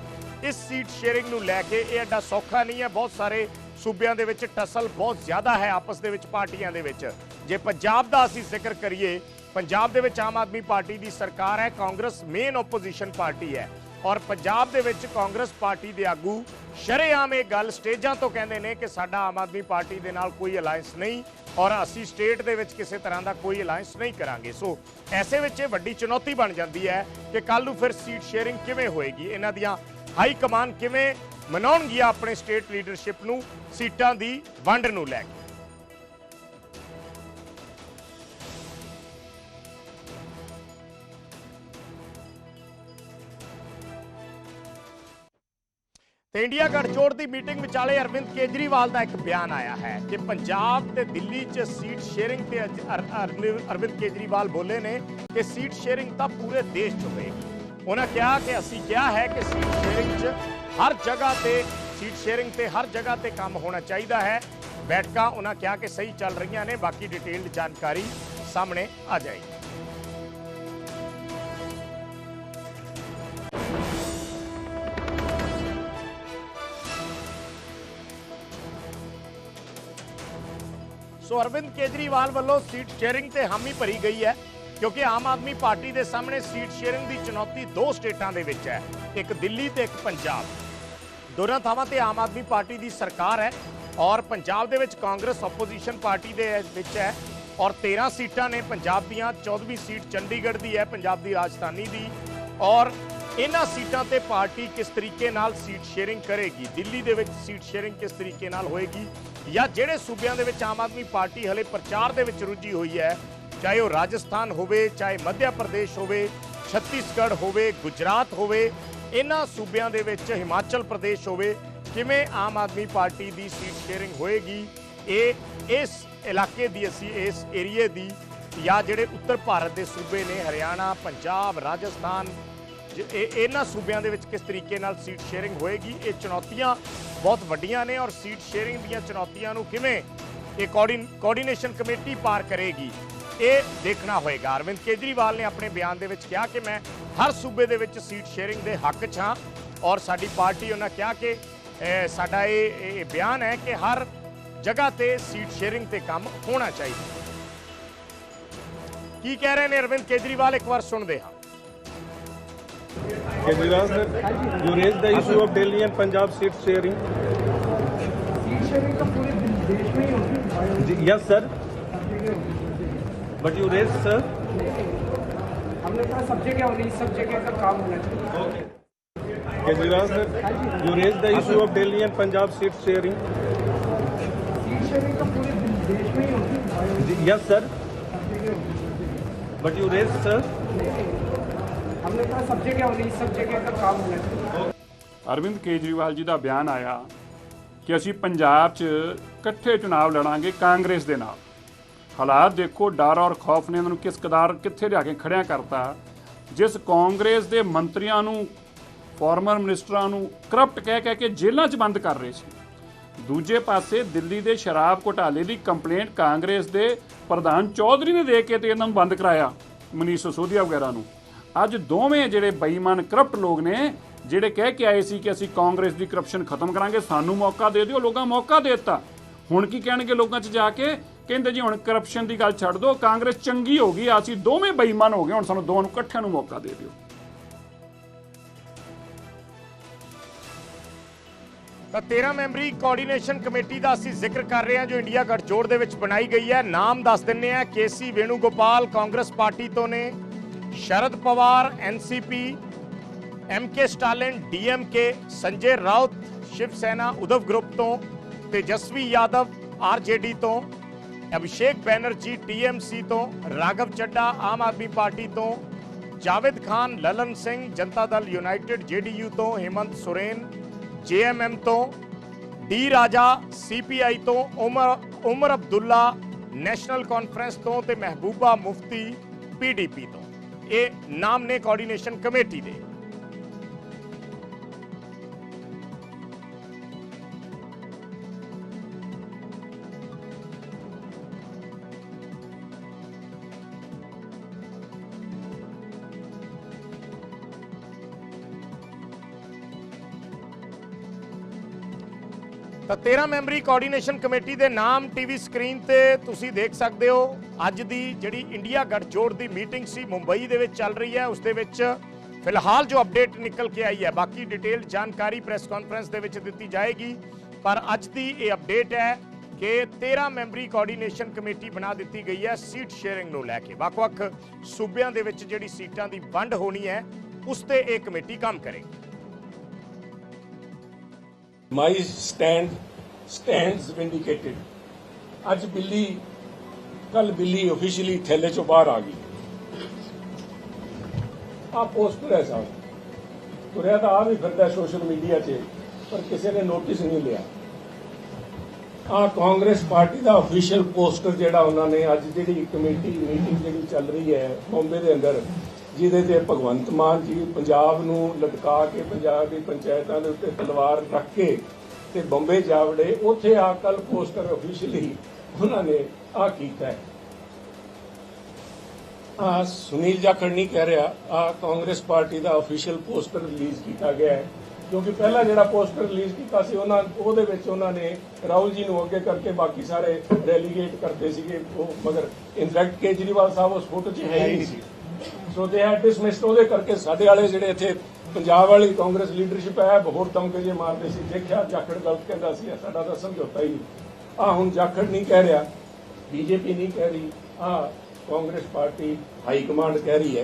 इस सीट शेयरिंग नूं लैके ये एडा सौखा नहीं है। बहुत सारे सूबियां दे विच टसल बहुत ज़्यादा है आपस दे विच पार्टियां दे विच। जे पंजाब दा असीं जिक्र करिए, पंजाब दे विच आम आदमी पार्टी दी सरकार है, कांग्रेस मेन ओपोजिशन पार्टी है, और पंजाब दे विच कांग्रेस पार्टी दे आगू शरेआम ये गल स्टेजां तो कहंदे ने कि साडा आम आदमी पार्टी दे नाल कोई अलायंस नहीं, और असीं स्टेट दे विच किसी तरह का कोई अलायंस नहीं करांगे। सो ऐसे विच ये वड्डी चुनौती बन जाती है कि कल नूं फिर सीट शेयरिंग किवें होएगी, इन्हां दियां हाई कमान किवें मनाउणगियां अपने स्टेट लीडरशिप नूं सीटां दी वंड नूं लैके। ਤੇ ਇੰਡੀਆ ਗਠਜੋੜ ਦੀ ਮੀਟਿੰਗ ਵਿਚਾਲੇ ਅਰਵਿੰਦ ਕੇਜਰੀਵਾਲ ਦਾ ਇੱਕ ਬਿਆਨ ਆਇਆ ਹੈ ਕਿ ਪੰਜਾਬ ਤੇ ਦਿੱਲੀ 'ਚ ਸੀਟ ਸ਼ੇਅਰਿੰਗ ਤੇ ਅਰਵਿੰਦ ਕੇਜਰੀਵਾਲ ਬੋਲੇ ਨੇ ਕਿ ਸੀਟ ਸ਼ੇਅਰਿੰਗ ਤਾਂ ਪੂਰੇ ਦੇਸ਼ 'ਚ ਹੋਏਗੀ। ਉਹਨਾਂ ਕਿਹਾ ਕਿ ਅਸੀਂ ਕਿਹਾ ਹੈ ਕਿ ਸੀਟ ਸ਼ੇਅਰਿੰਗ 'ਚ ਹਰ ਜਗ੍ਹਾ ਤੇ ਸੀਟ ਸ਼ੇਅਰਿੰਗ ਤੇ ਹਰ ਜਗ੍ਹਾ ਤੇ ਕੰਮ ਹੋਣਾ ਚਾਹੀਦਾ ਹੈ। ਬੈਠਕਾਂ ਉਹਨਾਂ ਕਿਹਾ ਕਿ ਸਹੀ ਚੱਲ ਰਹੀਆਂ ਨੇ, ਬਾਕੀ ਡਿਟੇਲਡ ਜਾਣਕਾਰੀ ਸਾਹਮਣੇ ਆ ਜਾਏਗੀ। सो अरविंद केजरीवाल वालों सीट शेयरिंग ते हामी भरी गई है, क्योंकि आम आदमी पार्टी के सामने सीट शेयरिंग की चुनौती दो स्टेटां दे विच है, एक दिल्ली ते एक पंजाब। दोनों थावां ते आम आदमी पार्टी की सरकार है। ਔਰ ਪੰਜਾਬ ਦੇ ਵਿੱਚ ਕਾਂਗਰਸ ਆਪੋਜੀਸ਼ਨ ਪਾਰਟੀ ਦੇ ਵਿੱਚ ਹੈ ਔਰ 13 ਸੀਟਾਂ ਨੇ ਪੰਜਾਬ ਦੀਆਂ। 14ਵੀਂ ਸੀਟ ਚੰਡੀਗੜ੍ਹ ਦੀ ਹੈ, ਪੰਜਾਬ ਦੀ ਰਾਜਧਾਨੀ ਦੀ। ਔਰ ਇਹਨਾਂ ਸੀਟਾਂ ਤੇ ਪਾਰਟੀ ਕਿਸ ਤਰੀਕੇ ਨਾਲ ਸੀਟ ਸ਼ੇਅਰਿੰਗ ਕਰੇਗੀ, ਦਿੱਲੀ ਦੇ ਵਿੱਚ ਸੀਟ ਸ਼ੇਅਰਿੰਗ ਕਿਸ ਤਰੀਕੇ ਨਾਲ ਹੋਏਗੀ, ਜਾਂ ਜਿਹੜੇ ਸੂਬਿਆਂ ਦੇ ਵਿੱਚ ਆਮ ਆਦਮੀ ਪਾਰਟੀ ਹਲੇ ਪ੍ਰਚਾਰ ਦੇ ਵਿੱਚ ਰੁੱਝੀ ਹੋਈ ਹੈ, ਚਾਹੇ ਉਹ ਰਾਜਸਥਾਨ ਹੋਵੇ, ਚਾਹੇ ਮੱਧ ਪ੍ਰਦੇਸ਼ ਹੋਵੇ, ਛੱਤੀਸਗੜ੍ਹ ਹੋਵੇ, ਗੁਜਰਾਤ ਹੋਵੇ, ਇਹਨਾਂ ਸੂਬਿਆਂ ਦੇ ਵਿੱਚ ਹਿਮਾਚਲ ਪ੍ਰਦੇਸ਼ ਹੋਵੇ, ਕਿਵੇਂ ਆਮ ਆਦਮੀ ਪਾਰਟੀ ਦੀ ਸੀਟ ਸ਼ੇਅਰਿੰਗ ਹੋਏਗੀ। ਇਹ ਇਸ ਇਲਾਕੇ ਦੀ, ਅਸੀਂ ਇਸ ਏਰੀਏ ਦੀ, ਜਾਂ ਜਿਹੜੇ ਉੱਤਰ ਭਾਰਤ ਦੇ ਸੂਬੇ ਨੇ ਹਰਿਆਣਾ, ਪੰਜਾਬ, ਰਾਜਸਥਾਨ, ਇਹਨਾਂ ਸੂਬਿਆਂ ਦੇ ਵਿੱਚ ਕਿਸ ਤਰੀਕੇ ਨਾਲ ਸੀਟ ਸ਼ੇਅਰਿੰਗ ਹੋਏਗੀ। ਇਹ ਚੁਣੌਤੀਆਂ ਬਹੁਤ ਵੱਡੀਆਂ ਨੇ ਔਰ ਸੀਟ ਸ਼ੇਅਰਿੰਗ ਦੀਆਂ ਚੁਣੌਤੀਆਂ ਨੂੰ ਕਿਵੇਂ ਇਹ ਕੋਆਰਡੀਨੇਸ਼ਨ ਕਮੇਟੀ ਪਾਰ ਕਰੇਗੀ, ਇਹ ਦੇਖਣਾ ਹੋਏਗਾ। ਅਰਵਿੰਦ ਕੇਜਰੀਵਾਲ ਨੇ ਆਪਣੇ ਬਿਆਨ ਦੇ ਵਿੱਚ ਕਿਹਾ ਕਿ ਮੈਂ ਹਰ ਸੂਬੇ ਦੇ ਵਿੱਚ ਸੀਟ ਸ਼ੇਅਰਿੰਗ ਦੇ ਹੱਕ 'ਚ ਹਾਂ ਔਰ ਸਾਡੀ ਪਾਰਟੀ, ਉਹਨਾਂ ਕਿਹਾ ਕਿ ਸਾਡਾ ਇਹ ਬਿਆਨ ਹੈ ਕਿ ਹਰ ਜਗ੍ਹਾ ਤੇ ਸੀਟ ਸ਼ੇਅਰਿੰਗ ਤੇ ਕੰਮ ਹੋਣਾ ਚਾਹੀਦਾ। ਕੀ ਕਹਿ ਰਹੇ ਨੇ ਅਰਵਿੰਦ ਕੇਜਰੀਵਾਲ, ਇੱਕ ਵਾਰ ਸੁਣਦੇ ਹਾਂ। Kejriwal sir, you raised the issue of Delhi and Punjab seat sharing. Seat sharing तो पूरे देश में ही होगी। Yes sir. But you raised sir. हमने कहा सब जगह होनी, सब जगह का काम होना चाहिए। Okay. Kejriwal sir, you raised the issue of Delhi and Punjab seat sharing. Seat sharing तो पूरे देश में ही होगी। Yes sir. But you raised sir. हमने कहा सब जगह होनी, सब जगह का काम होना चाहिए। ਅਰਵਿੰਦ ਕੇਜਰੀਵਾਲ ਜੀ ਦਾ ਬਿਆਨ ਆਇਆ ਕਿ ਅਸੀਂ ਪੰਜਾਬ 'ਚ ਇਕੱਠੇ ਚੁਣਾਵ ਲੜਾਂਗੇ ਕਾਂਗਰਸ ਦੇ ਨਾਲ। ਹਾਲਾਤ ਦੇਖੋ, ਡਰ ਔਰ ਖੌਫ ਨੇ ਇਹਨਾਂ ਨੂੰ ਕਿਸ ਕਦਾਰ ਕਿੱਥੇ ਲਿਆ ਕੇ ਖੜਿਆ ਕਰਤਾ। ਜਿਸ ਕਾਂਗਰਸ ਦੇ ਮੰਤਰੀਆਂ ਨੂੰ, ਫਾਰਮਰ ਮਿਨਿਸਟਰਾਂ ਨੂੰ ਕਰਪਟ ਕਹਿ ਕੇ ਜੇਲ੍ਹਾਂ 'ਚ ਬੰਦ ਕਰ ਰਹੇ ਸੀ, ਦੂਜੇ ਪਾਸੇ ਦਿੱਲੀ ਦੇ ਸ਼ਰਾਬ ਘੁਟਾਲੇ ਦੀ ਕੰਪਲੇਂਟ ਕਾਂਗਰਸ ਦੇ ਪ੍ਰਧਾਨ ਚੌਧਰੀ ਨੇ ਦੇ ਕੇ ਤੇ ਇਹਨਾਂ ਨੂੰ ਬੰਦ ਕਰਾਇਆ, ਮਨੀਸ਼ ਸਿਸੋਦੀਆ ਵਗੈਰਾ ਨੂੰ। ਅੱਜ ਦੋਵੇਂ ਜਿਹੜੇ ਬੇਈਮਾਨ ਕਰਪਟ ਲੋਕ ਨੇ, ਜਿਹੜੇ ਕਹਿ ਕੇ ਆਏ ਸੀ ਕਿ ਅਸੀਂ ਕਾਂਗਰਸ ਦੀ ਕਰਪਸ਼ਨ ਖਤਮ ਕਰਾਂਗੇ, ਸਾਨੂੰ ਮੌਕਾ ਦੇ ਦਿਓ, ਲੋਕਾਂ ਮੌਕਾ ਦੇ ਦਿੱਤਾ। ਹੁਣ ਕੀ ਕਹਿਣਗੇ ਲੋਕਾਂ 'ਚ ਜਾ ਕੇ? ਕਹਿੰਦੇ ਜੀ ਹੁਣ ਕਰਪਸ਼ਨ ਦੀ ਗੱਲ ਛੱਡ ਦਿਓ, ਕਾਂਗਰਸ ਚੰਗੀ ਹੋ ਗਈ, ਅਸੀਂ ਦੋਵੇਂ ਬੇਈਮਾਨ ਹੋ ਗਏ, ਹੁਣ ਸਾਨੂੰ ਦੋਵਾਂ ਨੂੰ ਇਕੱਠਿਆਂ ਨੂੰ ਮੌਕਾ ਦੇ ਦਿਓ। ਤਾਂ 13 ਮੈਂਬਰੀ ਕੋਆਰਡੀਨੇਸ਼ਨ ਕਮੇਟੀ ਦਾ ਅਸੀਂ ਜ਼ਿਕਰ ਕਰ ਰਹੇ ਹਾਂ ਜੋ ਇੰਡੀਆ ਗਠਜੋੜ ਦੇ ਵਿੱਚ ਬਣਾਈ ਗਈ ਹੈ। ਨਾਮ ਦੱਸ ਦਿੰਦੇ ਆ। KC ਵੇਣੂਗੋਪਾਲ ਕਾਂਗਰਸ ਪਾਰਟੀ ਤੋਂ ਨੇ, Sharad Pawar NCP, MK Stalin DMK, Sanjay Raut Shivsena Uddhav group तो, तेजस्वी यादव RJD तो, अभिषेक बैनर्जी TMC तो, राघव चड्डा आम आदमी पार्टी तो, जावेद खान ललन सिंह जनता दल यूनाइटेड JDU तो, हेमंत सोरेन JMM तो, D राजा CPI तो, उमर अब्दुल्ला नेशनल कॉन्फ्रेंस तो, ते महबूबा मुफ्ती PDP तो। ਇਹ ਨਾਮ ਨੇ ਕੋਆਰਡੀਨੇਸ਼ਨ ਕਮੇਟੀ ਦੇ। ਤਾਂ 13 ਮੈਂਬਰੀ ਕੋਆਰਡੀਨੇਸ਼ਨ ਕਮੇਟੀ ਦੇ ਨਾਮ ਟੀਵੀ ਸਕਰੀਨ ਤੇ ਤੁਸੀਂ ਦੇਖ ਸਕਦੇ ਹੋ। ਅੱਜ ਦੀ ਜਿਹੜੀ ਇੰਡੀਆ ਗਠਜੋੜ ਦੀ ਮੀਟਿੰਗ ਸੀ ਮੁੰਬਈ ਦੇ ਵਿੱਚ ਚੱਲ ਰਹੀ ਹੈ, ਉਸ ਦੇ ਵਿੱਚ ਫਿਲਹਾਲ ਜੋ ਅਪਡੇਟ ਨਿਕਲ ਕੇ ਆਈ ਹੈ, ਬਾਕੀ ਡਿਟੇਲ ਜਾਣਕਾਰੀ ਪ੍ਰੈਸ ਕਾਨਫਰੰਸ ਦੇ ਵਿੱਚ ਦਿੱਤੀ ਜਾਏਗੀ। ਪਰ ਅੱਜ ਦੀ ਇਹ ਅਪਡੇਟ ਹੈ ਕਿ 13 ਮੈਂਬਰੀ ਕੋਆਰਡੀਨੇਸ਼ਨ ਕਮੇਟੀ ਬਣਾ ਦਿੱਤੀ ਗਈ ਹੈ ਸੀਟ ਸ਼ੇਅਰਿੰਗ ਨੂੰ ਲੈ ਕੇ। ਵੱਖ-ਵੱਖ ਸੂਬਿਆਂ ਦੇ ਵਿੱਚ ਜਿਹੜੀ ਸੀਟਾਂ ਦੀ ਵੰਡ ਹੋਣੀ ਹੈ ਉਸ ਤੇ ਇਹ ਕਮੇਟੀ ਕੰਮ ਕਰੇਗੀ। My stands vindicated. ਅੱਜ ਬਿੱਲੀ, ਕੱਲ ਬਿੱਲੀ ਆਫੀਸ਼ੀਅਲੀ ਥੈਲੇ ਚੋਂ ਬਾਹਰ ਆ ਗਈ। ਆ ਪੋਸਟਰ ਹੈ ਸਾਹਿਬ, ਤੁਰਿਆ ਤਾਂ ਆ ਵੀ ਫਿਰਦਾ ਸੋਸ਼ਲ ਮੀਡੀਆ 'ਚ, ਪਰ ਕਿਸੇ ਨੇ ਨੋਟਿਸ ਨਹੀਂ ਲਿਆ। ਆ ਕਾਂਗਰਸ ਪਾਰਟੀ ਦਾ ਆਫੀਸ਼ੀਅਲ ਪੋਸਟਰ ਜਿਹੜਾ ਉਹਨਾਂ ਨੇ ਅੱਜ ਜਿਹੜੀ ਕਮੇਟੀ ਮੀਟਿੰਗ ਜਿਹੜੀ ਚੱਲ ਰਹੀ ਹੈ ਬੰਬੇ ਦੇ ਅੰਦਰ, ਜਿਹਦੇ ਤੇ ਭਗਵੰਤ ਮਾਨ ਜੀ ਪੰਜਾਬ ਨੂੰ ਲਟਕਾ ਕੇ ਪੰਜਾਬ ਦੀ ਪੰਚਾਇਤਾਂ ਦੇ ਉੱਤੇ ਤਲਵਾਰ ਰੱਖ ਕੇ ਤੇ ਬੰਬੇ ਜਾ ਵੜੇ, ਉੱਥੇ ਆ ਕੱਲ ਪੋਸਟਰ ਆਫੀਸ਼ੀਅਲੀ ਉਹਨਾਂ ਨੇ ਆ ਕੀਤਾ ਹੈ। ਆ ਸੁਨੀਲ ਜਾਖੜ ਨਹੀਂ ਕਹਿ ਰਿਹਾ, ਆ ਕਾਂਗਰਸ ਪਾਰਟੀ ਦਾ ਆਫੀਸ਼ੀਅਲ ਪੋਸਟਰ ਰਿਲੀਜ਼ ਕੀਤਾ ਗਿਆ ਹੈ। ਕਿਉਂਕਿ ਪਹਿਲਾਂ ਜਿਹੜਾ ਪੋਸਟਰ ਰਿਲੀਜ਼ ਕੀਤਾ ਸੀ ਉਹਦੇ ਵਿੱਚ ਉਹਨਾਂ ਨੇ ਰਾਹੁਲ ਜੀ ਨੂੰ ਅੱਗੇ ਕਰਕੇ ਬਾਕੀ ਸਾਰੇ ਰੈਲੀਗੇਟ ਕਰਦੇ ਸੀਗੇ ਉਹ, ਮਗਰ ਇਨਫੈਕਟ ਕੇਜਰੀਵਾਲ ਸਾਹਿਬ ਉਸ ਫੋਟੋ 'ਚ ਹੈ ਹੀ ਨਹੀਂ ਸੀ। ਸੋ ਦੇ ਹੈਡ ਡਿਸਮਿਸਡ। ਉਹਦੇ ਕਰਕੇ ਸਾਡੇ ਵਾਲੇ ਜਿਹੜੇ ਇੱਥੇ ਪੰਜਾਬ ਵਾਲੀ ਕਾਂਗਰਸ ਲੀਡਰਸ਼ਿਪ ਹੈ ਬਹੁਤ ਦਮਕੇ ਜੇ ਮਾਰਦੇ ਸੀ, ਦੇਖਿਆ ਜਾਖੜ ਗਲਤ ਕਹਿੰਦਾ ਸੀ, ਸਾਡਾ ਤਾਂ ਸਮਝੌਤਾ ਹੀ ਨਹੀਂ। ਹੁਣ ਜਾਖੜ ਨਹੀਂ ਕਹਿ ਰਿਹਾ, ਬੀਜੇਪੀ ਨਹੀਂ ਕਹਿ ਰਹੀ, ਕਾਂਗਰਸ ਪਾਰਟੀ ਹਾਈ ਕਮਾਂਡ ਕਹਿ ਰਹੀ ਹੈ